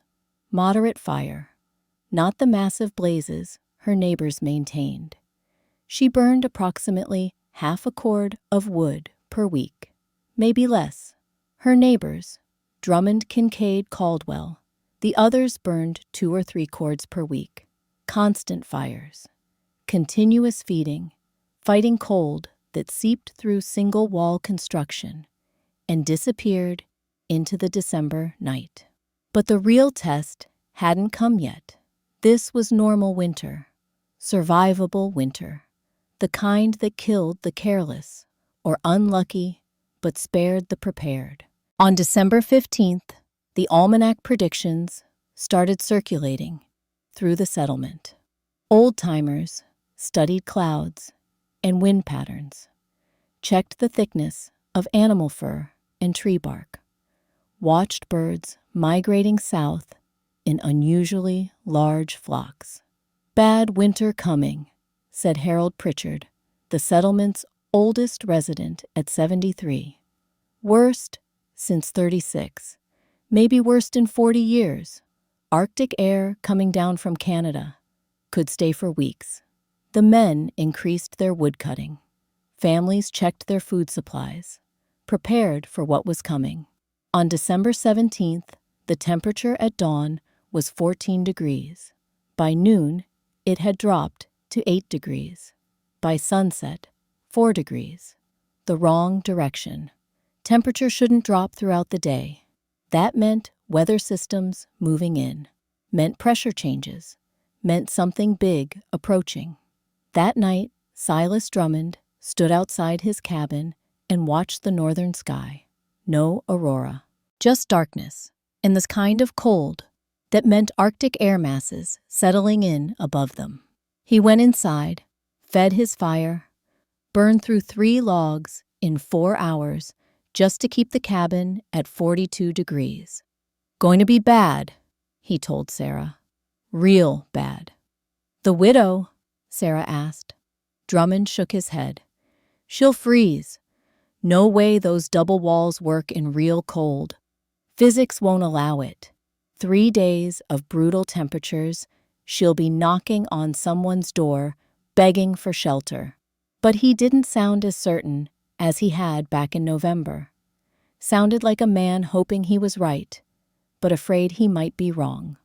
Moderate fire. Not the massive blazes her neighbors maintained. She burned approximately half a cord of wood per week, maybe less. Her neighbors, Drummond, Kincaid, Caldwell, the others burned 2 or 3 cords per week. Constant fires. Continuous feeding, fighting cold that seeped through single-wall construction and disappeared into the December night. But the real test hadn't come yet. This was normal winter, survivable winter, the kind that killed the careless or unlucky but spared the prepared. On December 15th, the almanac predictions started circulating through the settlement. Old-timers studied clouds and wind patterns, checked the thickness of animal fur and tree bark, watched birds migrating south in unusually large flocks. "Bad winter coming," said Harold Pritchard, the settlement's oldest resident at 73. "Worst since 36, maybe worst in 40 years. Arctic air coming down from Canada. Could stay for weeks." The men increased their woodcutting. Families checked their food supplies, prepared for what was coming. On December 17th, the temperature at dawn was 14 degrees. By noon, it had dropped to 8 degrees. By sunset, 4 degrees. The wrong direction. Temperature shouldn't drop throughout the day. That meant weather systems moving in, meant pressure changes, meant something big approaching. That night, Silas Drummond stood outside his cabin and watched the northern sky. No aurora, just darkness, and this kind of cold that meant Arctic air masses settling in above them. He went inside, fed his fire, burned through 3 logs in 4 hours just to keep the cabin at 42 degrees. "Going to be bad," he told Sarah. "Real bad." "The widow?" Sarah asked. Drummond shook his head. "She'll freeze. No way those double walls work in real cold. Physics won't allow it. 3 days of brutal temperatures, she'll be knocking on someone's door, begging for shelter." But he didn't sound as certain as he had back in November. Sounded like a man hoping he was right, but afraid he might be wrong.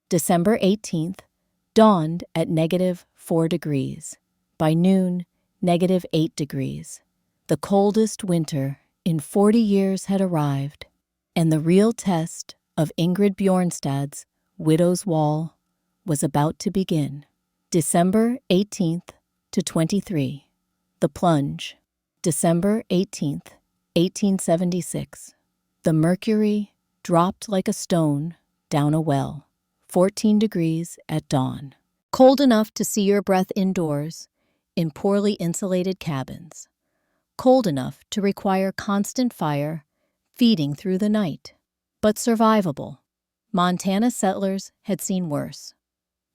December 18th dawned at -4 degrees. By noon, -8 degrees. The coldest winter in 40 years had arrived, and the real test of Ingrid Bjornstad's widow's wall was about to begin. December 18th to 23. The plunge. December 18th, 1876. The mercury dropped like a stone down a well. 14 degrees at dawn. Cold enough to see your breath indoors in poorly insulated cabins. Cold enough to require constant fire feeding through the night. But survivable. Montana settlers had seen worse.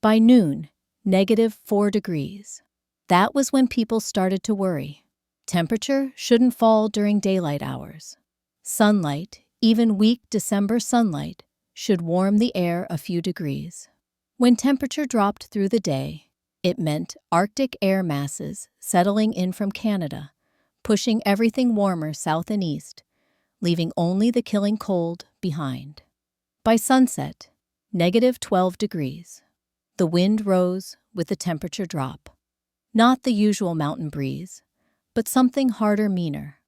By noon, -4 degrees. That was when people started to worry. Temperature shouldn't fall during daylight hours. Sunlight, even weak December sunlight, should warm the air a few degrees. When temperature dropped through the day, it meant Arctic air masses settling in from Canada, pushing everything warmer south and east, leaving only the killing cold behind. By sunset, -12 degrees. The wind rose with the temperature drop. Not the usual mountain breeze, but something harder, meaner.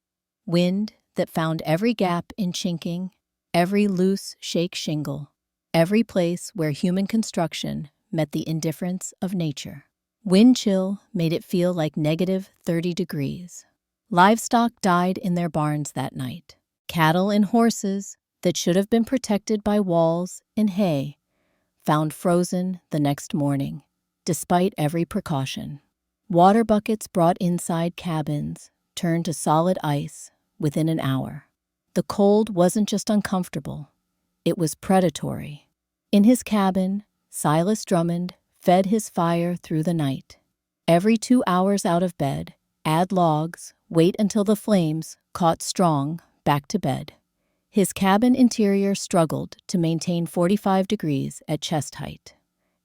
Wind that found every gap in chinking, every loose shake shingle, every place where human construction met the indifference of nature. Wind chill made it feel like -30 degrees. Livestock died in their barns that night. Cattle and horses that should have been protected by walls and hay found frozen the next morning, despite every precaution. Water buckets brought inside cabins turned to solid ice within an hour. The cold wasn't just uncomfortable, it was predatory. In his cabin, Silas Drummond fed his fire through the night. Every 2 hours out of bed, add logs, wait until the flames caught strong, back to bed. His cabin interior struggled to maintain 45 degrees at chest height.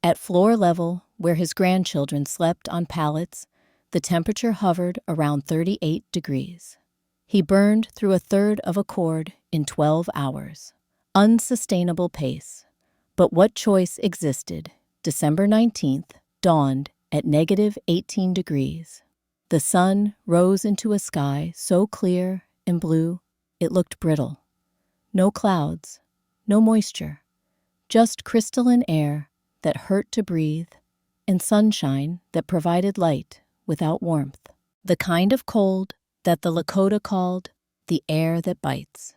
At floor level, where his grandchildren slept on pallets, the temperature hovered around 38 degrees. He burned through a third of a cord in 12 hours. Unsustainable pace. But what choice existed? December 19th dawned at -18 degrees. The sun rose into a sky so clear and blue it looked brittle. No clouds, no moisture, just crystalline air that hurt to breathe and sunshine that provided light without warmth. The kind of cold that the Lakota called the air that bites,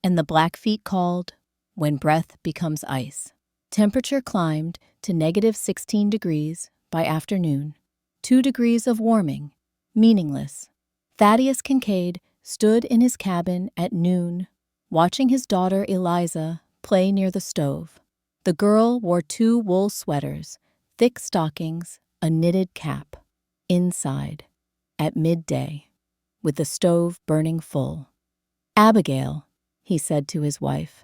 and the Blackfeet called when breath becomes ice. Temperature climbed to -16 degrees by afternoon. 2 degrees of warming, meaningless. Thaddeus Kincaid stood in his cabin at noon, watching his daughter Eliza play near the stove. The girl wore 2 wool sweaters, thick stockings, a knitted cap. Inside, at midday, with the stove burning full. "Abigail," he said to his wife,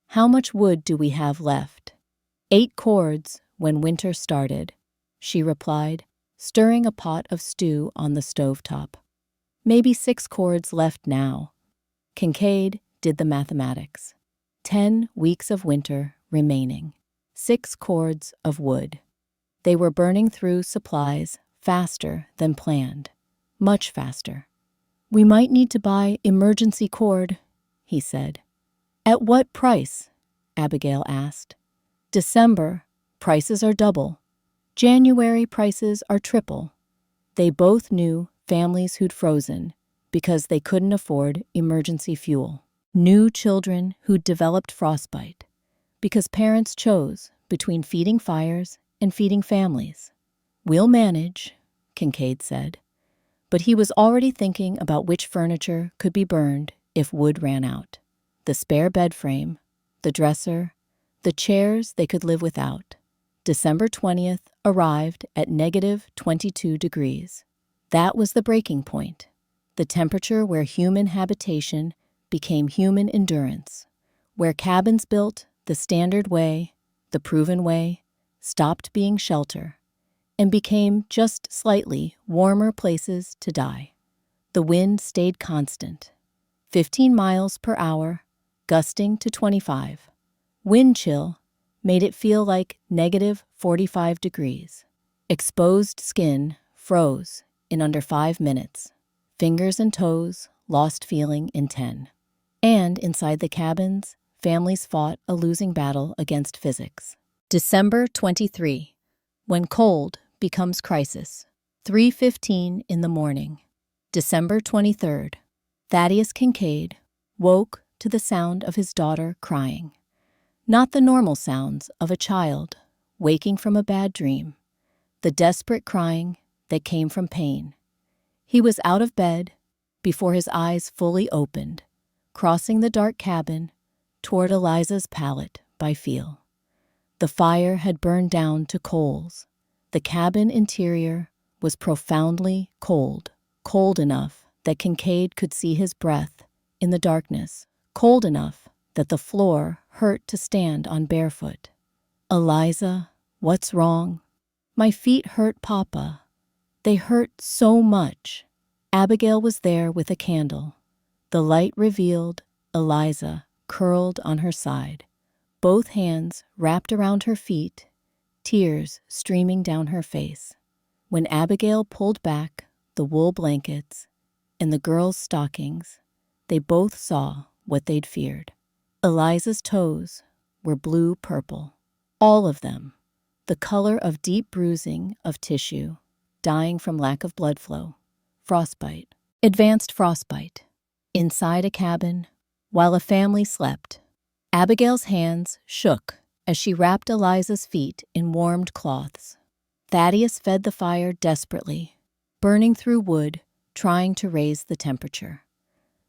"how much wood do we have left?" "8 cords when winter started," she replied, stirring a pot of stew on the stovetop. "Maybe 6 cords left now." Kincaid did the mathematics. 10 weeks of winter remaining. 6 cords of wood. They were burning through supplies faster than planned. Much faster. "We might need to buy emergency cord," he said. "At what price?" Abigail asked. "December, prices are double. January prices are triple." They both knew families who'd frozen because they couldn't afford emergency fuel. Knew children who'd developed frostbite because parents chose between feeding fires and feeding families. "We'll manage," Kincaid said. But he was already thinking about which furniture could be burned if wood ran out. The spare bed frame, the dresser, the chairs they could live without. December 20th arrived at -22 degrees. That was the breaking point, the temperature where human habitation became human endurance, where cabins built the standard way, the proven way, stopped being shelter, and became just slightly warmer places to die. The wind stayed constant, 15 miles per hour, gusting to 25. Wind chill made it feel like -45 degrees. Exposed skin froze in under 5 minutes. Fingers and toes lost feeling in 10. And inside the cabins, families fought a losing battle against physics. December 23, when cold becomes crisis. 3:15 in the morning. December 23rd. Thaddeus Kincaid woke to the sound of his daughter crying. Not the normal sounds of a child waking from a bad dream, the desperate crying that came from pain. He was out of bed before his eyes fully opened, crossing the dark cabin toward Eliza's pallet by feel. The fire had burned down to coals. The cabin interior was profoundly cold, cold enough that Kincaid could see his breath in the darkness, cold enough that the floor hurt to stand on barefoot. "Eliza, what's wrong?" "My feet hurt, Papa. They hurt so much." Abigail was there with a candle. The light revealed Eliza curled on her side, both hands wrapped around her feet, tears streaming down her face. When Abigail pulled back the wool blankets and the girls' stockings, they both saw what they'd feared. Eliza's toes were blue-purple, all of them, the color of deep bruising of tissue, dying from lack of blood flow. Frostbite. Advanced frostbite. Inside a cabin, while a family slept, Abigail's hands shook as she wrapped Eliza's feet in warmed cloths. Thaddeus fed the fire desperately, burning through wood, trying to raise the temperature.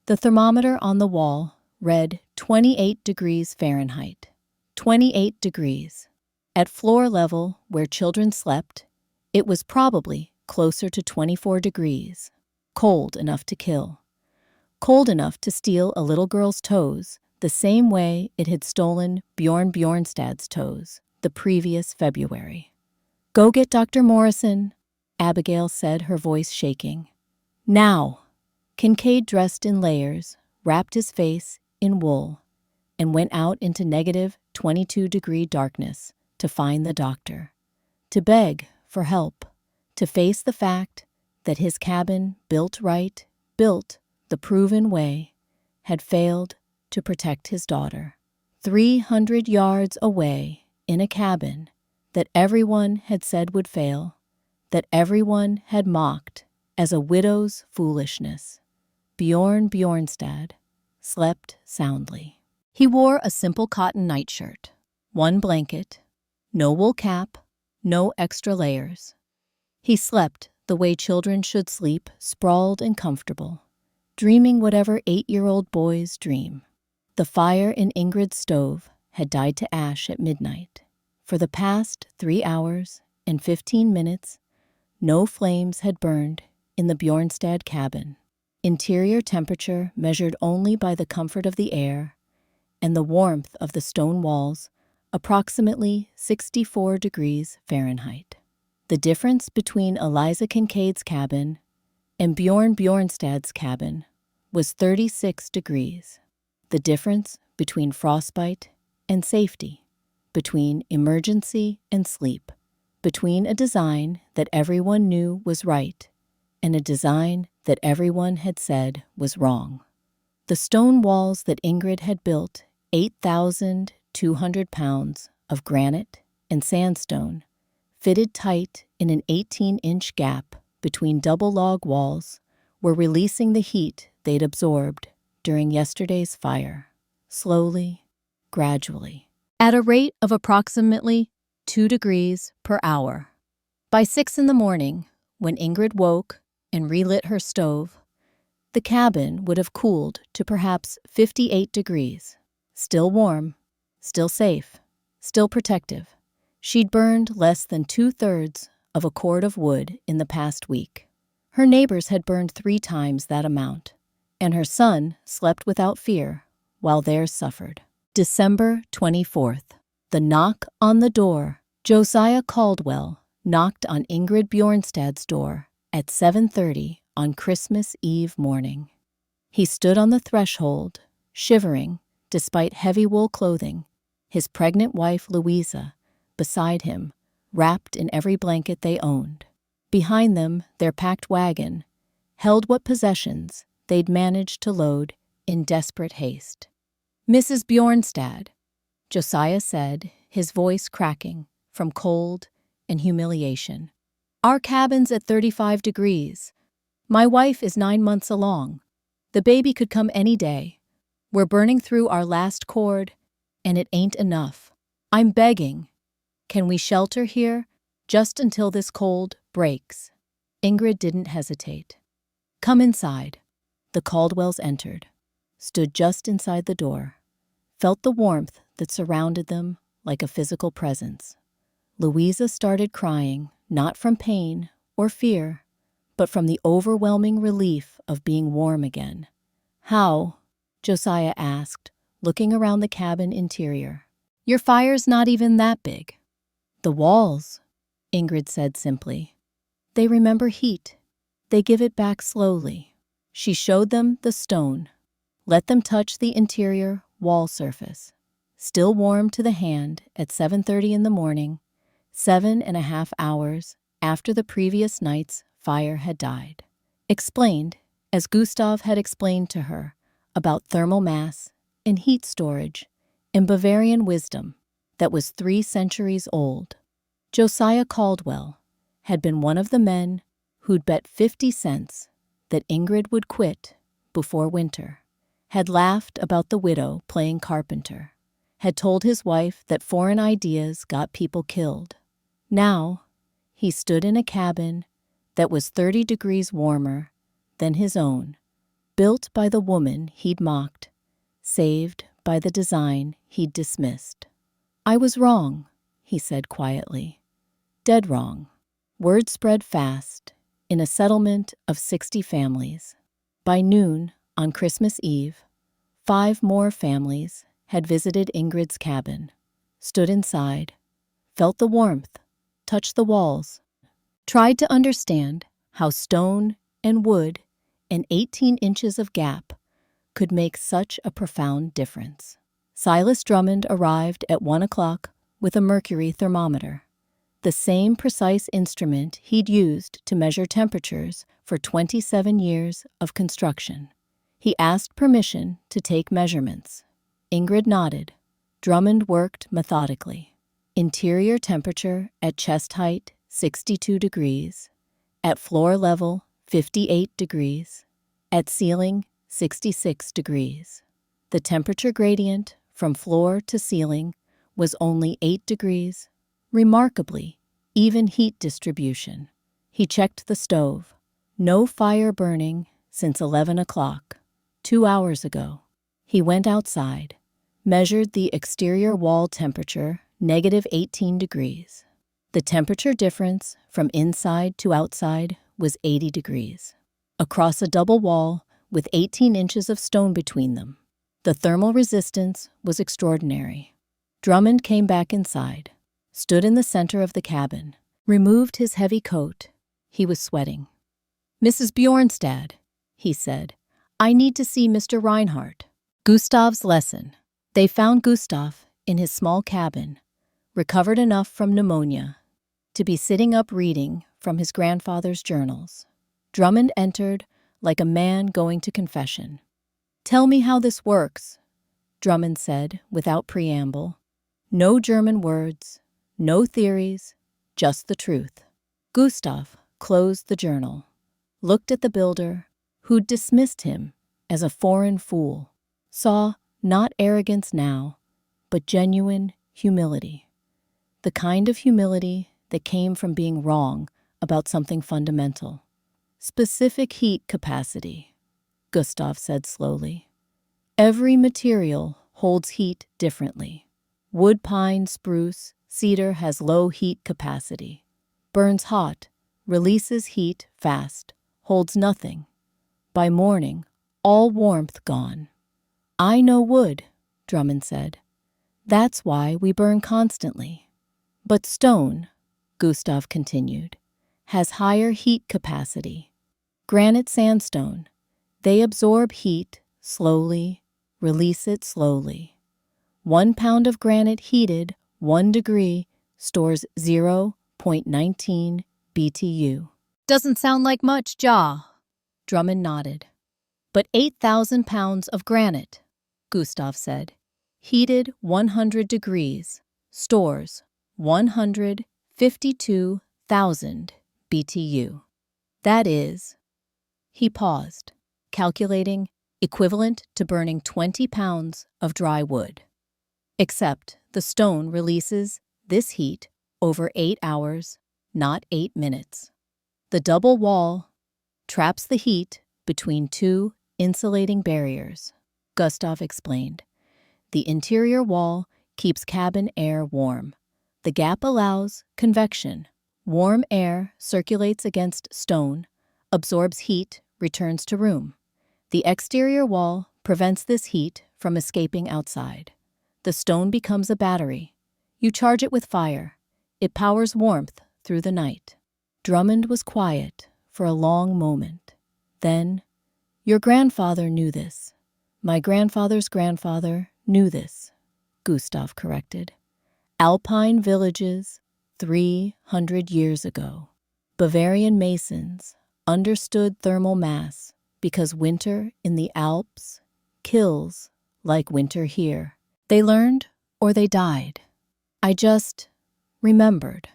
The thermometer on the wall read 28 degrees Fahrenheit. 28 degrees. At floor level, where children slept, it was probably closer to 24 degrees. Cold enough to kill. Cold enough to steal a little girl's toes the same way it had stolen Bjorn Bjornstad's toes the previous February. "Go get Dr. Morrison," Abigail said, her voice shaking. "Now!" Kincaid, dressed in layers, wrapped his face in wool and went out into negative 22-degree darkness to find the doctor, to beg for help, to face the fact that his cabin, built right, built the proven way, had failed to protect his daughter. 300 yards away, in a cabin that everyone had said would fail, that everyone had mocked as a widow's foolishness, Bjorn Bjornstad slept soundly. He wore a simple cotton nightshirt, one blanket, no wool cap, no extra layers. He slept the way children should sleep, sprawled and comfortable, dreaming whatever 8-year-old boys dream. The fire in Ingrid's stove had died to ash at midnight. For the past 3 hours and 15 minutes, no flames had burned in the Bjornstad cabin. Interior temperature measured only by the comfort of the air and the warmth of the stone walls, approximately 64 degrees Fahrenheit. The difference between Eliza Kincaid's cabin and Bjorn Bjornstad's cabin was 36 degrees. The difference between frostbite and safety, between emergency and sleep, between a design that everyone knew was right and a design that everyone had said was wrong. The stone walls that Ingrid had built, 8,200 pounds of granite and sandstone, fitted tight in an 18-inch gap between double log walls, were releasing the heat they'd absorbed during yesterday's fire, slowly, gradually, at a rate of approximately 2 degrees per hour. By 6 in the morning, when Ingrid woke and relit her stove, the cabin would have cooled to perhaps 58 degrees. Still warm, still safe, still protective. She'd burned less than 2/3 of a cord of wood in the past week. Her neighbors had burned 3 times that amount, and her son slept without fear while theirs suffered. December 24th. The knock on the door. Josiah Caldwell knocked on Ingrid Bjornstad's door at 7:30 on Christmas Eve morning. He stood on the threshold, shivering despite heavy wool clothing, his pregnant wife Louisa beside him, wrapped in every blanket they owned. Behind them, their packed wagon held what possessions they'd managed to load in desperate haste. "Mrs. Bjornstad," Josiah said, his voice cracking from cold and humiliation. "Our cabin's at 35 degrees. My wife is 9 months along. The baby could come any day. We're burning through our last cord, and it ain't enough. I'm begging. Can we shelter here just until this cold breaks?" Ingrid didn't hesitate. "Come inside." The Caldwells entered, stood just inside the door, felt the warmth that surrounded them like a physical presence. Louisa started crying, not from pain or fear, but from the overwhelming relief of being warm again. "How?" Josiah asked, looking around the cabin interior. "Your fire's not even that big." "The walls," Ingrid said simply. "They remember heat. They give it back slowly." She showed them the stone, let them touch the interior wall surface, still warm to the hand at 7:30 in the morning, 7.5 hours after the previous night's fire had died. Explained, as Gustav had explained to her, about thermal mass and heat storage and Bavarian wisdom that was 3 centuries old. Josiah Caldwell had been one of the men who'd bet 50 cents that Ingrid would quit before winter, had laughed about the widow playing carpenter, had told his wife that foreign ideas got people killed. Now, he stood in a cabin that was 30 degrees warmer than his own, built by the woman he'd mocked, saved by the design he'd dismissed. "I was wrong," he said quietly. "Dead wrong." Word spread fast in a settlement of 60 families. By noon on Christmas Eve, 5 more families had visited Ingrid's cabin, stood inside, felt the warmth, touched the walls, tried to understand how stone and wood and 18 inches of gap could make such a profound difference. Silas Drummond arrived at 1 o'clock with a mercury thermometer, the same precise instrument he'd used to measure temperatures for 27 years of construction. He asked permission to take measurements. Ingrid nodded. Drummond worked methodically. Interior temperature at chest height, 62 degrees. At floor level, 58 degrees. At ceiling, 66 degrees. The temperature gradient from floor to ceiling was only 8 degrees. Remarkably, even heat distribution. He checked the stove. No fire burning since 11 o'clock, 2 hours ago. He went outside, measured the exterior wall temperature, negative 18 degrees. The temperature difference from inside to outside was 80 degrees. Across a double wall with 18 inches of stone between them, the thermal resistance was extraordinary. Drummond came back inside, stood in the center of the cabin, removed his heavy coat. He was sweating. "Mrs. Bjornstad," he said, "I need to see Mr. Reinhardt." Gustav's lesson. They found Gustav in his small cabin, recovered enough from pneumonia to be sitting up reading from his grandfather's journals. Drummond entered like a man going to confession. "Tell me how this works," Drummond said without preamble. No German words, no theories, just the truth. Gustav closed the journal, looked at the builder, who'd dismissed him as a foreign fool, saw not arrogance now, but genuine humility. The kind of humility that came from being wrong about something fundamental. "Specific heat capacity," Gustav said slowly. "Every material holds heat differently. Wood, pine, spruce, cedar has low heat capacity. Burns hot, releases heat fast, holds nothing. By morning, all warmth gone." "I know wood," Drummond said. "That's why we burn constantly. But stone," Gustav continued, "has higher heat capacity. Granite sandstone, they absorb heat slowly, release it slowly. 1 pound of granite heated 1 degree stores 0.19 BTU. "Doesn't sound like much, Ja." Drummond nodded. "But 8,000 pounds of granite," Gustav said, "heated 100 degrees, stores 152,000 BTU. That is," he paused, calculating, "equivalent to burning 20 pounds of dry wood. Except the stone releases this heat over 8 hours, not 8 minutes. The double wall traps the heat between 2 insulating barriers," Gustav explained. "The interior wall keeps cabin air warm. The gap allows convection. Warm air circulates against stone, absorbs heat, returns to room. The exterior wall prevents this heat from escaping outside. The stone becomes a battery. You charge it with fire. It powers warmth through the night." Drummond was quiet for a long moment. Then, "Your grandfather knew this. My grandfather's grandfather knew this," Gustav corrected. "Alpine villages 300 years ago. Bavarian masons understood thermal mass because winter in the Alps kills like winter here. They learned or they died. I just remembered,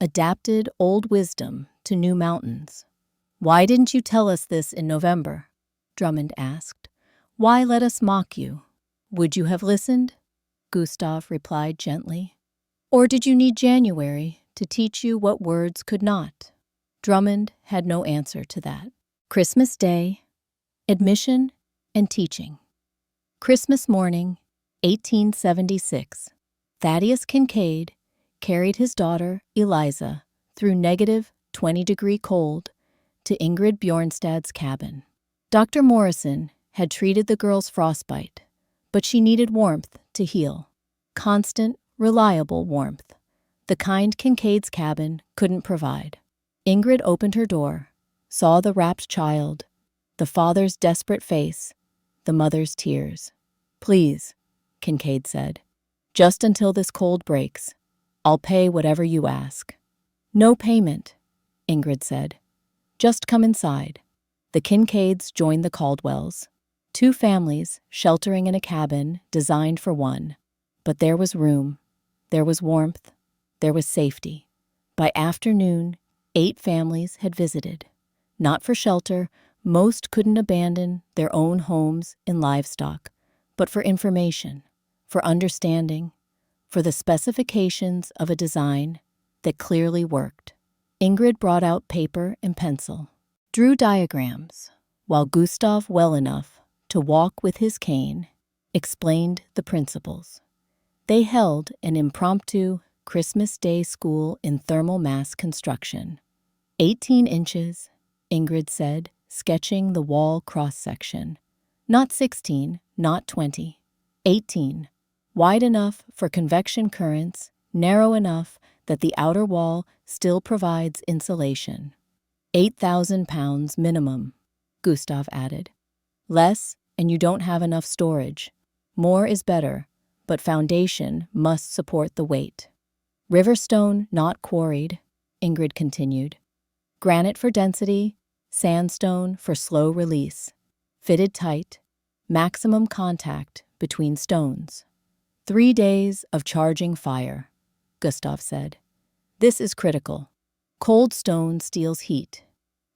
adapted old wisdom to new mountains." "Why didn't you tell us this in November?" Drummond asked. "Why let us mock you? Would you have listened?" Gustav replied gently. "Or did you need January to teach you what words could not?" Drummond had no answer to that. Christmas Day, admission and teaching. Christmas morning, 1876. Thaddeus Kincaid carried his daughter, Eliza, through negative 20-degree cold to Ingrid Bjornstad's cabin. Dr. Morrison had treated the girl's frostbite, but she needed warmth to heal. Constant, reliable warmth. The kind Kincaid's cabin couldn't provide. Ingrid opened her door, saw the wrapped child, the father's desperate face, the mother's tears. "Please," Kincaid said, "just until this cold breaks. I'll pay whatever you ask." "No payment," Ingrid said. "Just come inside." The Kincaids joined the Caldwells, two families sheltering in a cabin designed for one. But there was room, there was warmth, there was safety. By afternoon, 8 families had visited. Not for shelter, most couldn't abandon their own homes and livestock, but for information, for understanding, for the specifications of a design that clearly worked. Ingrid brought out paper and pencil, drew diagrams, while Gustav, well enough to walk with his cane, explained the principles. They held an impromptu Christmas Day school in thermal mass construction. 18 inches, Ingrid said, sketching the wall cross-section. Not 16, not 20. 18. Wide enough for convection currents, narrow enough that the outer wall still provides insulation. 8,000 pounds minimum, Gustav added. Less, and you don't have enough storage. More is better, but foundation must support the weight. Riverstone not quarried, Ingrid continued. Granite for density, sandstone for slow release. Fitted tight, maximum contact between stones. 3 days of charging fire, Gustav said. This is critical. Cold stone steals heat.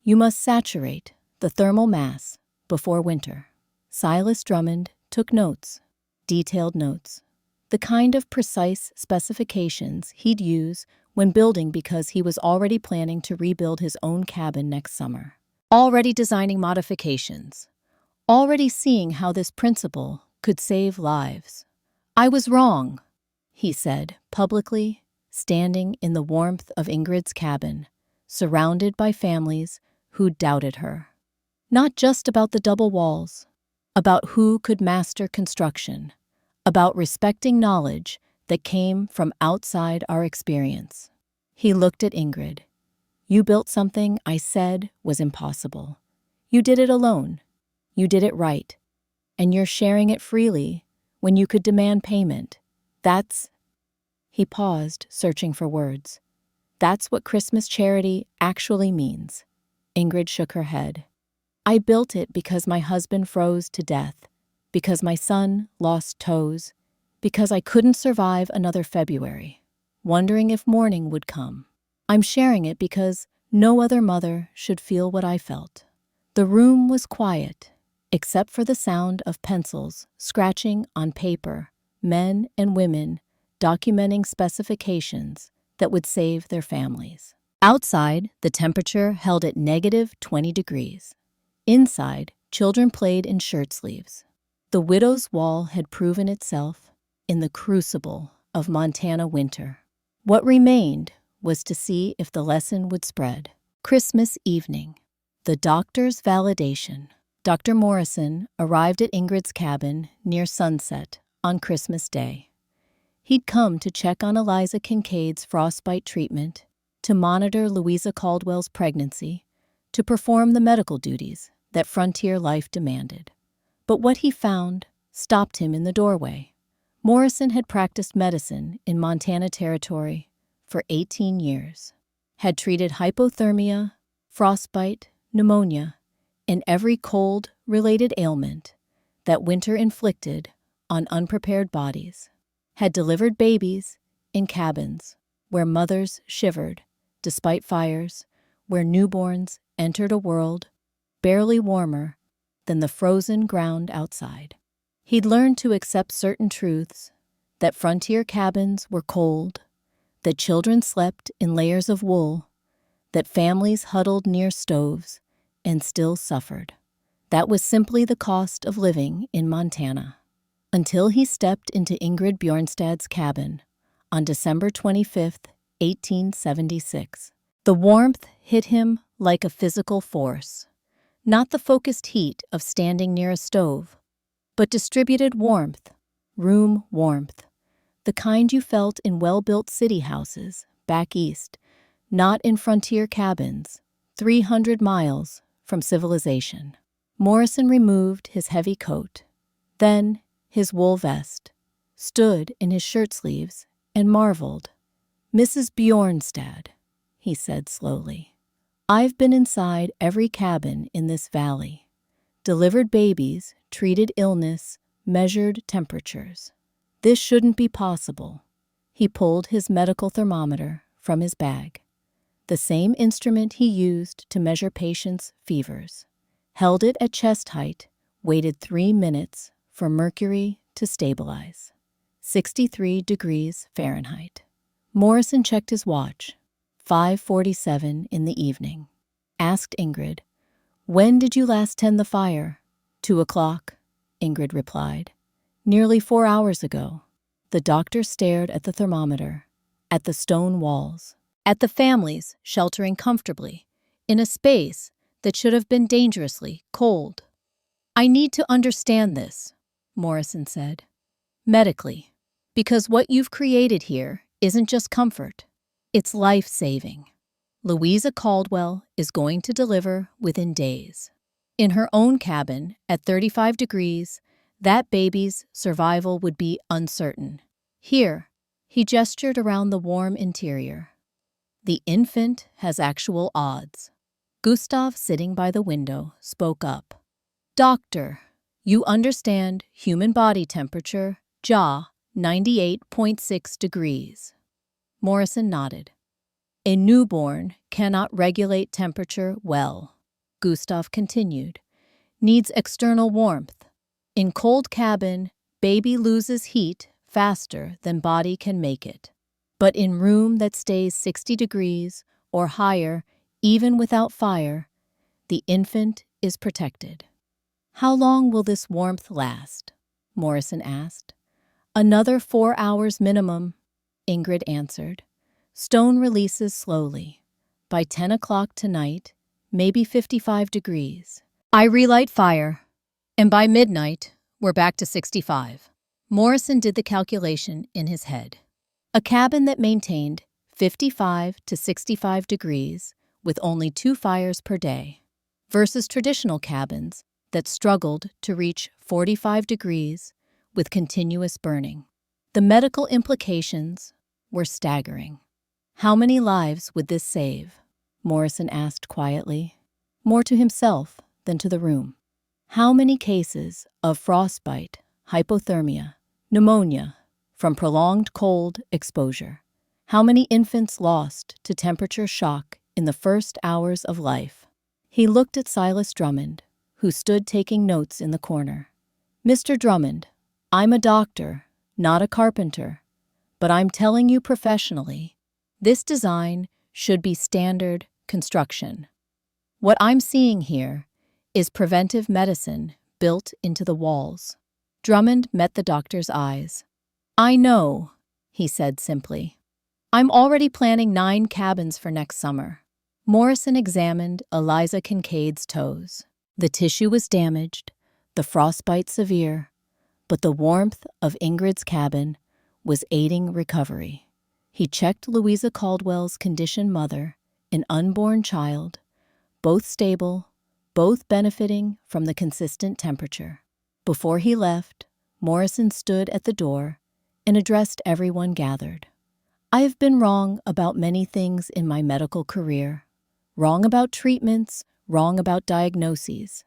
You must saturate the thermal mass before winter. Silas Drummond took notes, detailed notes, the kind of precise specifications he'd use when building because he was already planning to rebuild his own cabin next summer. Already designing modifications. Already seeing how this principle could save lives. "I was wrong," he said publicly, standing in the warmth of Ingrid's cabin, surrounded by families who doubted her. Not just about the double walls, about who could master construction, about respecting knowledge that came from outside our experience. He looked at Ingrid. "You built something I said was impossible. You did it alone. You did it right. And you're sharing it freely when you could demand payment. That's—" He paused, searching for words. "That's what Christmas charity actually means." Ingrid shook her head. "I built it because my husband froze to death, because my son lost toes, because I couldn't survive another February, wondering if morning would come. I'm sharing it because no other mother should feel what I felt." The room was quiet, except for the sound of pencils scratching on paper, men and women documenting specifications that would save their families. Outside, the temperature held at -20 degrees. Inside, children played in shirt sleeves. The widow's wall had proven itself in the crucible of Montana winter. What remained was to see if the lesson would spread. Christmas evening. The doctor's validation. Dr. Morrison arrived at Ingrid's cabin near sunset on Christmas Day. He'd come to check on Eliza Kincaid's frostbite treatment, to monitor Louisa Caldwell's pregnancy, to perform the medical duties that frontier life demanded. But what he found stopped him in the doorway. Morrison had practiced medicine in Montana Territory for 18 years, had treated hypothermia, frostbite, pneumonia, and every cold-related ailment that winter inflicted on unprepared bodies, had delivered babies in cabins where mothers shivered despite fires, where newborns entered a world barely warmer than the frozen ground outside. He'd learned to accept certain truths, that frontier cabins were cold, that children slept in layers of wool, that families huddled near stoves and still suffered. That was simply the cost of living in Montana. Until he stepped into Ingrid Bjornstad's cabin on December 25th, 1876. The warmth hit him like a physical force, not the focused heat of standing near a stove, but distributed warmth, room warmth, the kind you felt in well-built city houses back east, not in frontier cabins, 300 miles from civilization. Morrison removed his heavy coat, then his wool vest, stood in his shirt sleeves, and marveled. "Mrs. Bjornstad," he said slowly, "I've been inside every cabin in this valley, delivered babies, treated illness, measured temperatures. This shouldn't be possible." He pulled his medical thermometer from his bag, the same instrument he used to measure patients' fevers, held it at chest height, waited 3 minutes for mercury to stabilize. 63 degrees Fahrenheit. Morrison checked his watch. 5:47 in the evening. Asked Ingrid, "When did you last tend the fire?" 2 o'clock, Ingrid replied. "Nearly 4 hours ago." The doctor stared at the thermometer, at the stone walls, at the families sheltering comfortably in a space that should have been dangerously cold. "I need to understand this," Morrison said, "medically, because what you've created here isn't just comfort, it's life-saving. Louisa Caldwell is going to deliver within days. In her own cabin at 35 degrees, that baby's survival would be uncertain. Here," he gestured around the warm interior, "the infant has actual odds." Gustav, sitting by the window, spoke up. "Doctor, you understand human body temperature, jaw, 98.6 degrees. Morrison nodded. "A newborn cannot regulate temperature well," Gustav continued. "Needs external warmth. In cold cabin, baby loses heat faster than body can make it. But in room that stays 60 degrees or higher, even without fire, the infant is protected." "How long will this warmth last?" Morrison asked. "Another 4 hours minimum," Ingrid answered. "Stone releases slowly. By 10 o'clock tonight, maybe 55 degrees. I relight fire, and by midnight, we're back to 65. Morrison did the calculation in his head. A cabin that maintained 55 to 65 degrees with only 2 fires per day versus traditional cabins that struggled to reach 45 degrees with continuous burning. The medical implications were staggering. "How many lives would this save?" Morrison asked quietly, more to himself than to the room. "How many cases of frostbite, hypothermia, pneumonia from prolonged cold exposure? How many infants lost to temperature shock in the first hours of life?" He looked at Silas Drummond, who stood taking notes in the corner. "Mr. Drummond, I'm a doctor, not a carpenter, but I'm telling you professionally, this design should be standard construction. What I'm seeing here is preventive medicine built into the walls." Drummond met the doctor's eyes. "I know," he said simply. "I'm already planning 9 cabins for next summer." Morrison examined Eliza Kincaid's toes. The tissue was damaged, the frostbite severe, but the warmth of Ingrid's cabin was aiding recovery. He checked Louisa Caldwell's conditioned mother, an unborn child, both stable, both benefiting from the consistent temperature. Before he left, Morrison stood at the door and addressed everyone gathered. "I have been wrong about many things in my medical career. Wrong about treatments, wrong about diagnoses.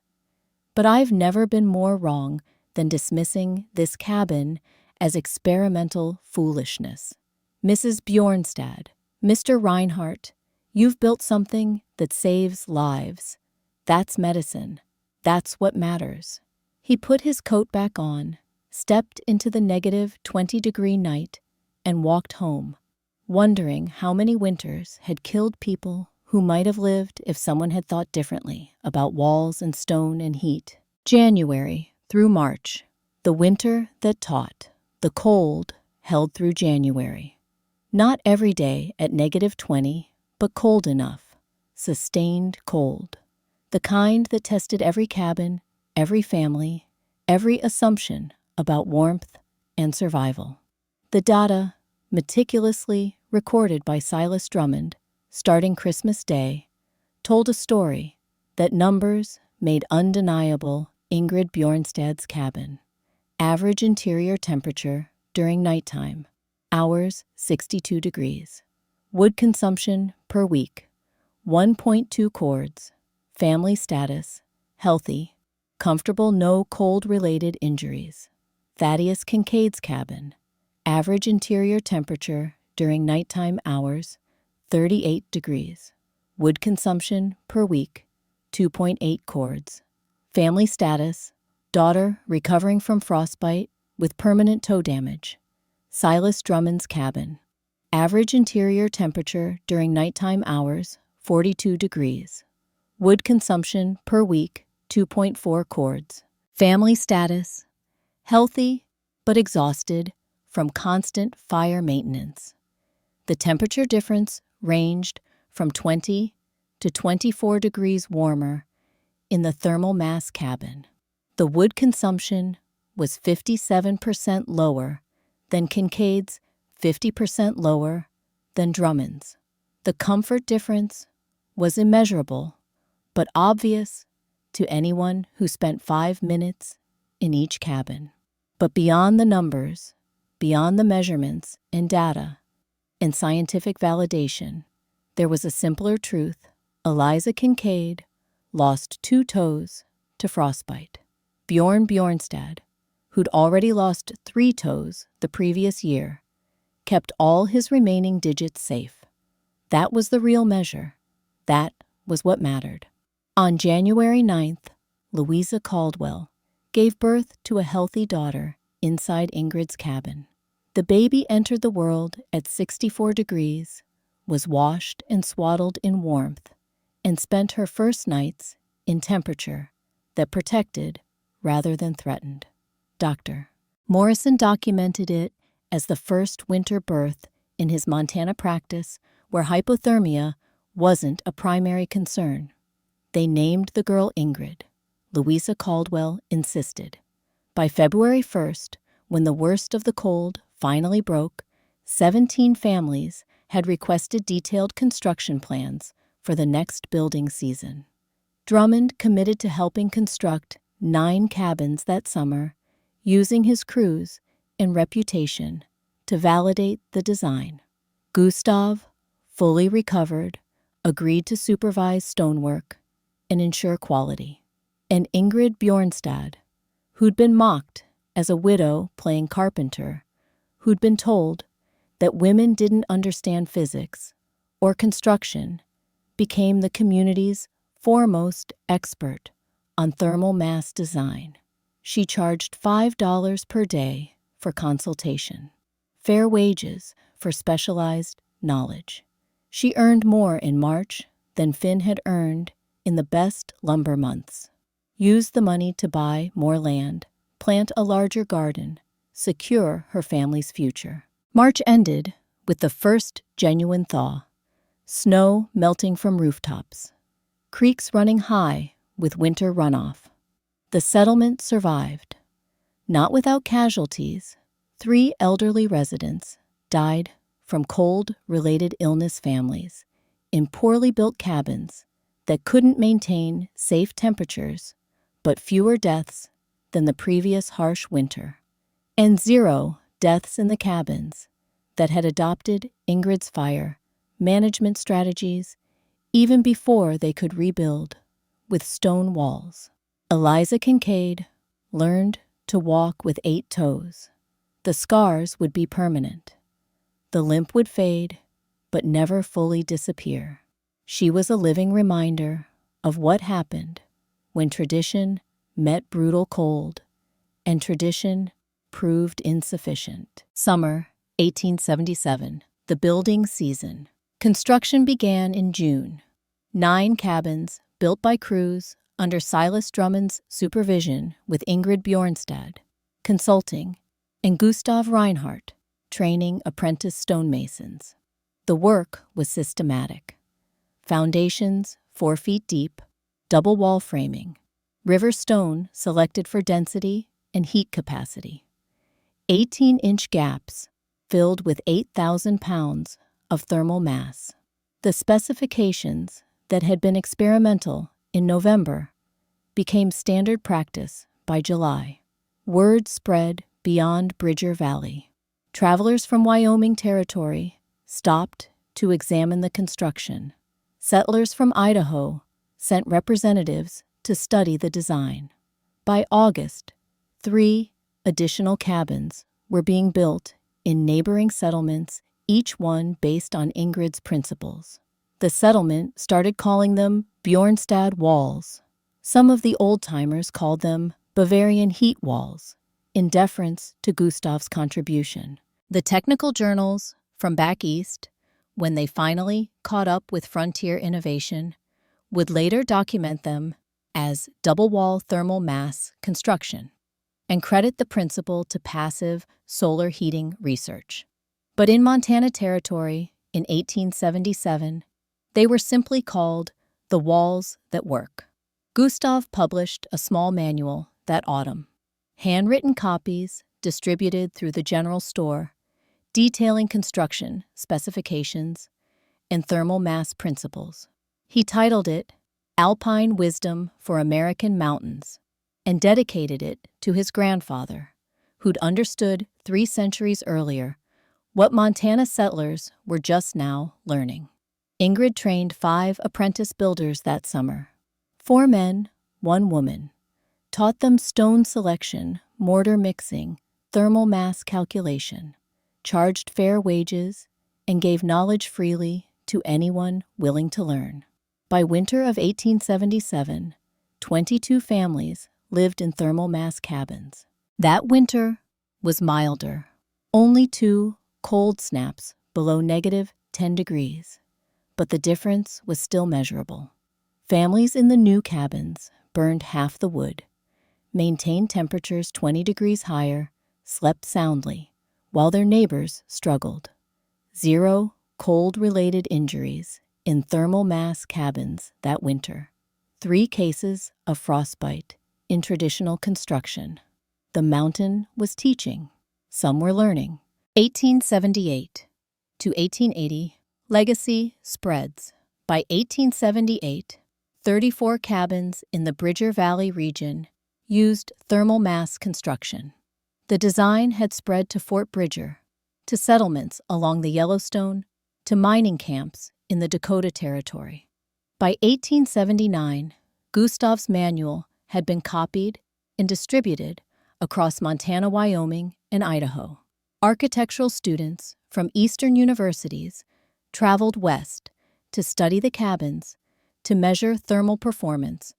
But I've never been more wrong than dismissing this cabin as experimental foolishness. Mrs. Bjornstad, Mr. Reinhardt, you've built something that saves lives. That's medicine. That's what matters." He put his coat back on, stepped into the negative 20-degree night, and walked home, wondering how many winters had killed people who might have lived if someone had thought differently about walls and stone and heat. January through March, the winter that taught, the cold held through January. Not every day at negative 20, but cold enough, sustained cold. The kind that tested every cabin, every family, every assumption about warmth and survival. The data, meticulously recorded by Silas Drummond, starting Christmas Day, told a story that numbers made undeniable. Ingrid Bjornstad's cabin. Average interior temperature during nighttime, hours 62 degrees. Wood consumption per week, 1.2 cords. Family status, healthy. Comfortable, no cold-related injuries. Thaddeus Kincaid's cabin. Average interior temperature during nighttime hours, 38 degrees. Wood consumption per week, 2.8 cords. Family status, daughter recovering from frostbite with permanent toe damage. Silas Drummond's cabin. Average interior temperature during nighttime hours, 42 degrees. Wood consumption per week, 2.4 cords. Family status, healthy but exhausted from constant fire maintenance. The temperature difference ranged from 20 to 24 degrees warmer in the thermal mass cabin. The wood consumption was 57% lower than Kincaid's, 50% lower than Drummond's. The comfort difference was immeasurable, but obvious to anyone who spent 5 minutes in each cabin. But beyond the numbers, beyond the measurements and data and scientific validation, there was a simpler truth. Eliza Kincaid lost 2 toes to frostbite. Bjorn Bjornstad, who'd already lost 3 toes the previous year, kept all his remaining digits safe. That was the real measure. That was what mattered. On January 9th, Louisa Caldwell gave birth to a healthy daughter inside Ingrid's cabin. The baby entered the world at 64 degrees, was washed and swaddled in warmth, and spent her first nights in temperature that protected rather than threatened. Dr. Morrison documented it as the first winter birth in his Montana practice where hypothermia wasn't a primary concern. They named the girl Ingrid. Louisa Caldwell insisted. By February 1st, when the worst of the cold finally broke, 17 families had requested detailed construction plans for the next building season. Drummond committed to helping construct 9 cabins that summer, using his crews and reputation to validate the design. Gustav, fully recovered, agreed to supervise stonework and ensure quality. And Ingrid Bjornstad, who'd been mocked as a widow playing carpenter, who'd been told that women didn't understand physics or construction, became the community's foremost expert on thermal mass design. She charged $5 per day for consultation, fair wages for specialized knowledge. She earned more in March than Finn had earned in the best lumber months. Used the money to buy more land, plant a larger garden, secure her family's future. March ended with the first genuine thaw. Snow melting from rooftops. Creeks running high with winter runoff. The settlement survived. Not without casualties. 3 elderly residents died from cold-related illness families in poorly built cabins that couldn't maintain safe temperatures, but fewer deaths than the previous harsh winter. And 0 deaths in the cabins that had adopted Ingrid's fire management strategies even before they could rebuild with stone walls. Eliza Kincaid learned to walk with 8 toes. The scars would be permanent. The limp would fade, but never fully disappear. She was a living reminder of what happened when tradition met brutal cold, and tradition proved insufficient. Summer 1877, the building season. Construction began in June. 9 cabins built by crews under Silas Drummond's supervision with Ingrid Bjornstad, consulting, and Gustav Reinhardt, training apprentice stonemasons. The work was systematic. Foundations 4 feet deep, double wall framing, river stone selected for density and heat capacity. 18-inch gaps filled with 8,000 pounds of thermal mass. The specifications that had been experimental in November became standard practice by July. Word spread beyond Bridger Valley. Travelers from Wyoming Territory stopped to examine the construction. Settlers from Idaho sent representatives to study the design. By August, 3 additional cabins were being built in neighboring settlements, each one based on Ingrid's principles. The settlement started calling them Bjornstad Walls. Some of the old-timers called them Bavarian Heat Walls, in deference to Gustav's contribution. The technical journals from back east, when they finally caught up with frontier innovation, would later document them as double-wall thermal mass construction and credit the principle to passive solar heating research. But in Montana Territory in 1877, they were simply called the Walls That Work. Gustav published a small manual that autumn, handwritten copies distributed through the general store, detailing construction specifications and thermal mass principles. He titled it Alpine Wisdom for American Mountains and dedicated it to his grandfather, who'd understood 3 centuries earlier what Montana settlers were just now learning. Ingrid trained 5 apprentice builders that summer. 4 men, 1 woman, taught them stone selection, mortar mixing, thermal mass calculation, charged fair wages, and gave knowledge freely to anyone willing to learn. By winter of 1877, 22 families lived in thermal mass cabins. That winter was milder, only 2 cold snaps below -10 degrees, but the difference was still measurable. Families in the new cabins burned half the wood, maintained temperatures 20 degrees higher, slept soundly, while their neighbors struggled. 0 cold-related injuries in thermal mass cabins that winter. 3 cases of frostbite in traditional construction. The mountain was teaching. Some were learning. 1878 to 1880, legacy spreads. By 1878, 34 cabins in the Bridger Valley region used thermal mass construction. The design had spread to Fort Bridger, to settlements along the Yellowstone, to mining camps in the Dakota Territory. By 1879, Gustav's manual had been copied and distributed across Montana, Wyoming, and Idaho. Architectural students from Eastern universities traveled west to study the cabins, to measure thermal performance,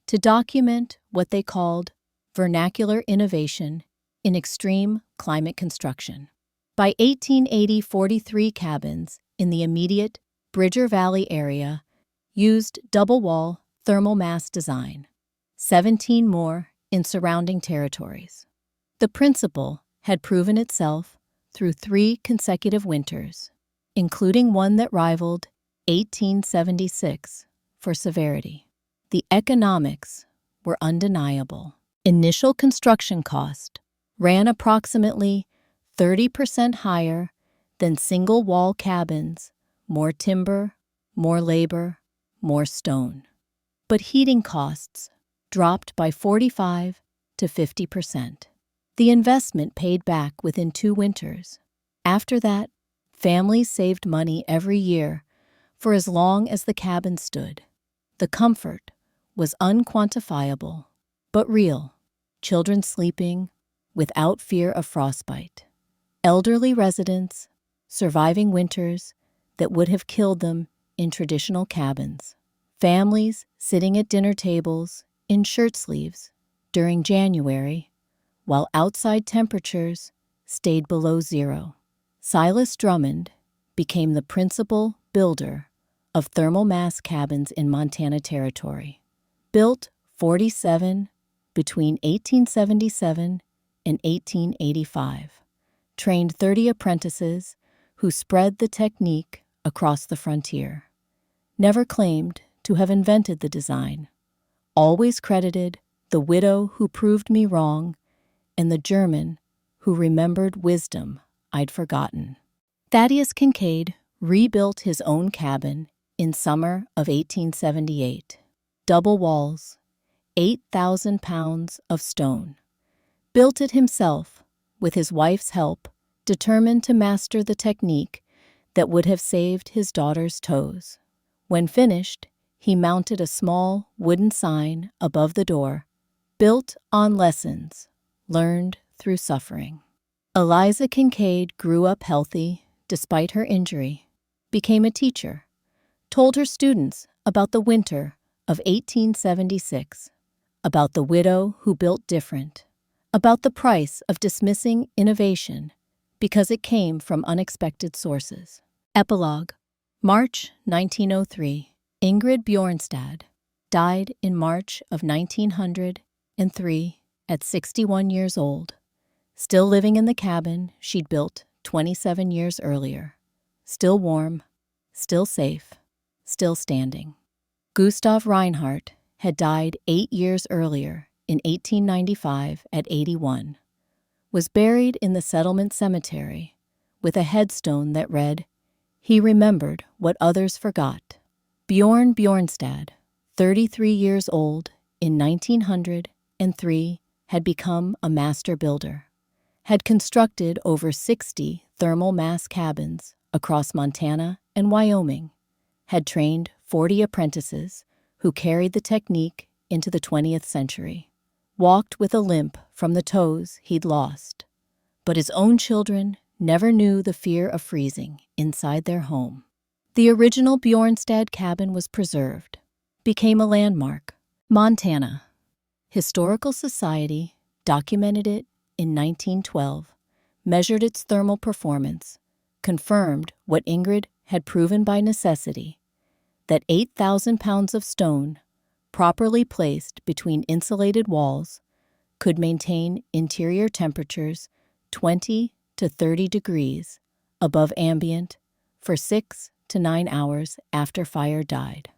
to document what they called vernacular innovation in extreme climate construction. By 1880, 43 cabins in the immediate Bridger Valley area used double-wall thermal mass design, 17 more in surrounding territories. The principle had proven itself through 3 consecutive winters, including one that rivaled 1876 for severity. The economics were undeniable. Initial construction cost ran approximately 30% higher than single-wall cabins, more timber, more labor, more stone. But heating costs dropped by 45 to 50%. The investment paid back within 2 winters. After that, families saved money every year for as long as the cabin stood. The comfort was unquantifiable, but real. Children sleeping without fear of frostbite. Elderly residents surviving winters that would have killed them in traditional cabins. Families sitting at dinner tables in shirt sleeves during January, while outside temperatures stayed below 0. Silas Drummond became the principal builder of thermal mass cabins in Montana Territory. Built 47 between 1877 and 1885. Trained 30 apprentices who spread the technique across the frontier. Never claimed to have invented the design. Always credited the widow who proved me wrong and the German who remembered wisdom I'd forgotten. Thaddeus Kincaid rebuilt his own cabin in summer of 1878. Double walls, 8,000 pounds of stone. Built it himself, with his wife's help, determined to master the technique that would have saved his daughter's toes. When finished, he mounted a small wooden sign above the door, built on lessons learned through suffering. Eliza Kincaid grew up healthy despite her injury, became a teacher, told her students about the winter of 1876, about the widow who built different, about the price of dismissing innovation because it came from unexpected sources. Epilogue. March 1903. Ingrid Bjornstad died in March of 1903 at 61 years old, still living in the cabin she'd built 27 years earlier, still warm, still safe, still standing. Gustav Reinhardt had died 8 years earlier in 1895 at 81, was buried in the settlement cemetery with a headstone that read, "He remembered what others forgot." Bjorn Bjornstad, 33 years old in 1903, had become a master builder, had constructed over 60 thermal mass cabins across Montana and Wyoming, had trained 40 apprentices who carried the technique into the 20th century, walked with a limp from the toes he'd lost. But his own children never knew the fear of freezing inside their home. The original Bjornstad cabin was preserved, became a landmark. Montana Historical Society documented it in 1912, measured its thermal performance, confirmed what Ingrid had proven by necessity, that 8,000 pounds of stone, properly placed between insulated walls, could maintain interior temperatures 20 to 30 degrees above ambient for 6 to 9 hours after fire died.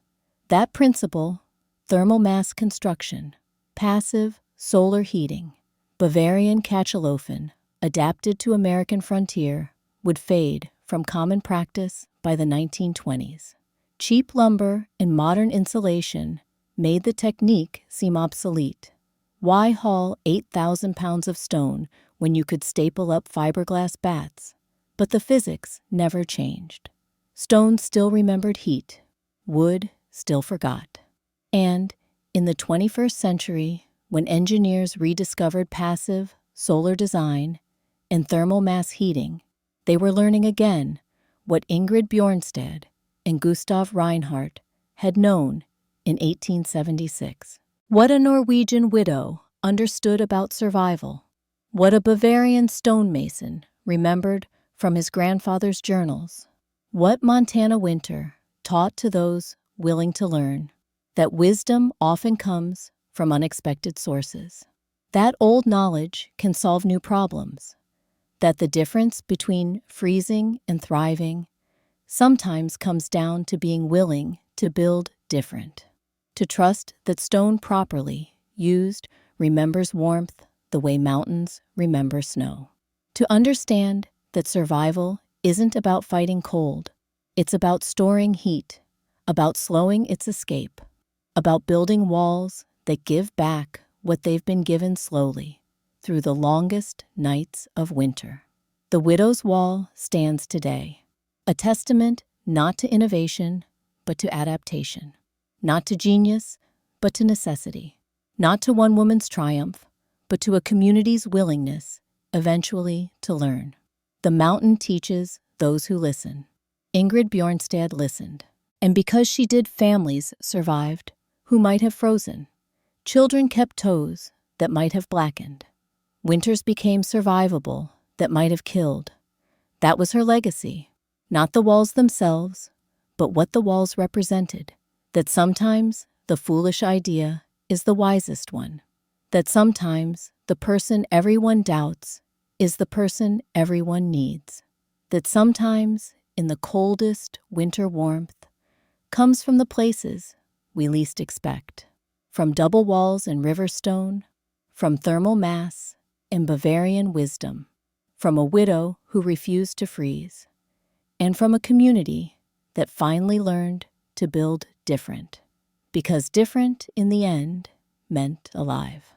That principle, thermal mass construction, passive solar heating, Bavarian Kachelofen, adapted to American frontier, would fade from common practice by the 1920s. Cheap lumber and modern insulation made the technique seem obsolete. Why haul 8,000 pounds of stone when you could staple up fiberglass bats? But the physics never changed. Stone still remembered heat. Wood still forgot. And in the 21st century, when engineers rediscovered passive solar design and thermal mass heating, they were learning again what Ingrid Bjornstad and Gustav Reinhardt had known in 1876. What a Norwegian widow understood about survival. What a Bavarian stonemason remembered from his grandfather's journals. What Montana winter taught to those willing to learn that wisdom often comes from unexpected sources. That old knowledge can solve new problems. That the difference between freezing and thriving sometimes comes down to being willing to build different. To trust that stone properly used remembers warmth the way mountains remember snow. To understand that survival isn't about fighting cold. It's about storing heat, about slowing its escape, about building walls that give back what they've been given slowly through the longest nights of winter. The Widow's Wall stands today, a testament not to innovation, but to adaptation, not to genius, but to necessity, not to one woman's triumph, but to a community's willingness eventually to learn. The mountain teaches those who listen. Ingrid Bjornstad listened, and because she did, families survived who might have frozen. Children kept toes that might have blackened. Winters became survivable that might have killed. That was her legacy, not the walls themselves, but what the walls represented. That sometimes the foolish idea is the wisest one. That sometimes the person everyone doubts is the person everyone needs. That sometimes, in the coldest winter warmth, comes from the places we least expect. From double walls and river stone, from thermal mass and Bavarian wisdom, from a widow who refused to freeze, and from a community that finally learned to build different, because different in the end meant alive.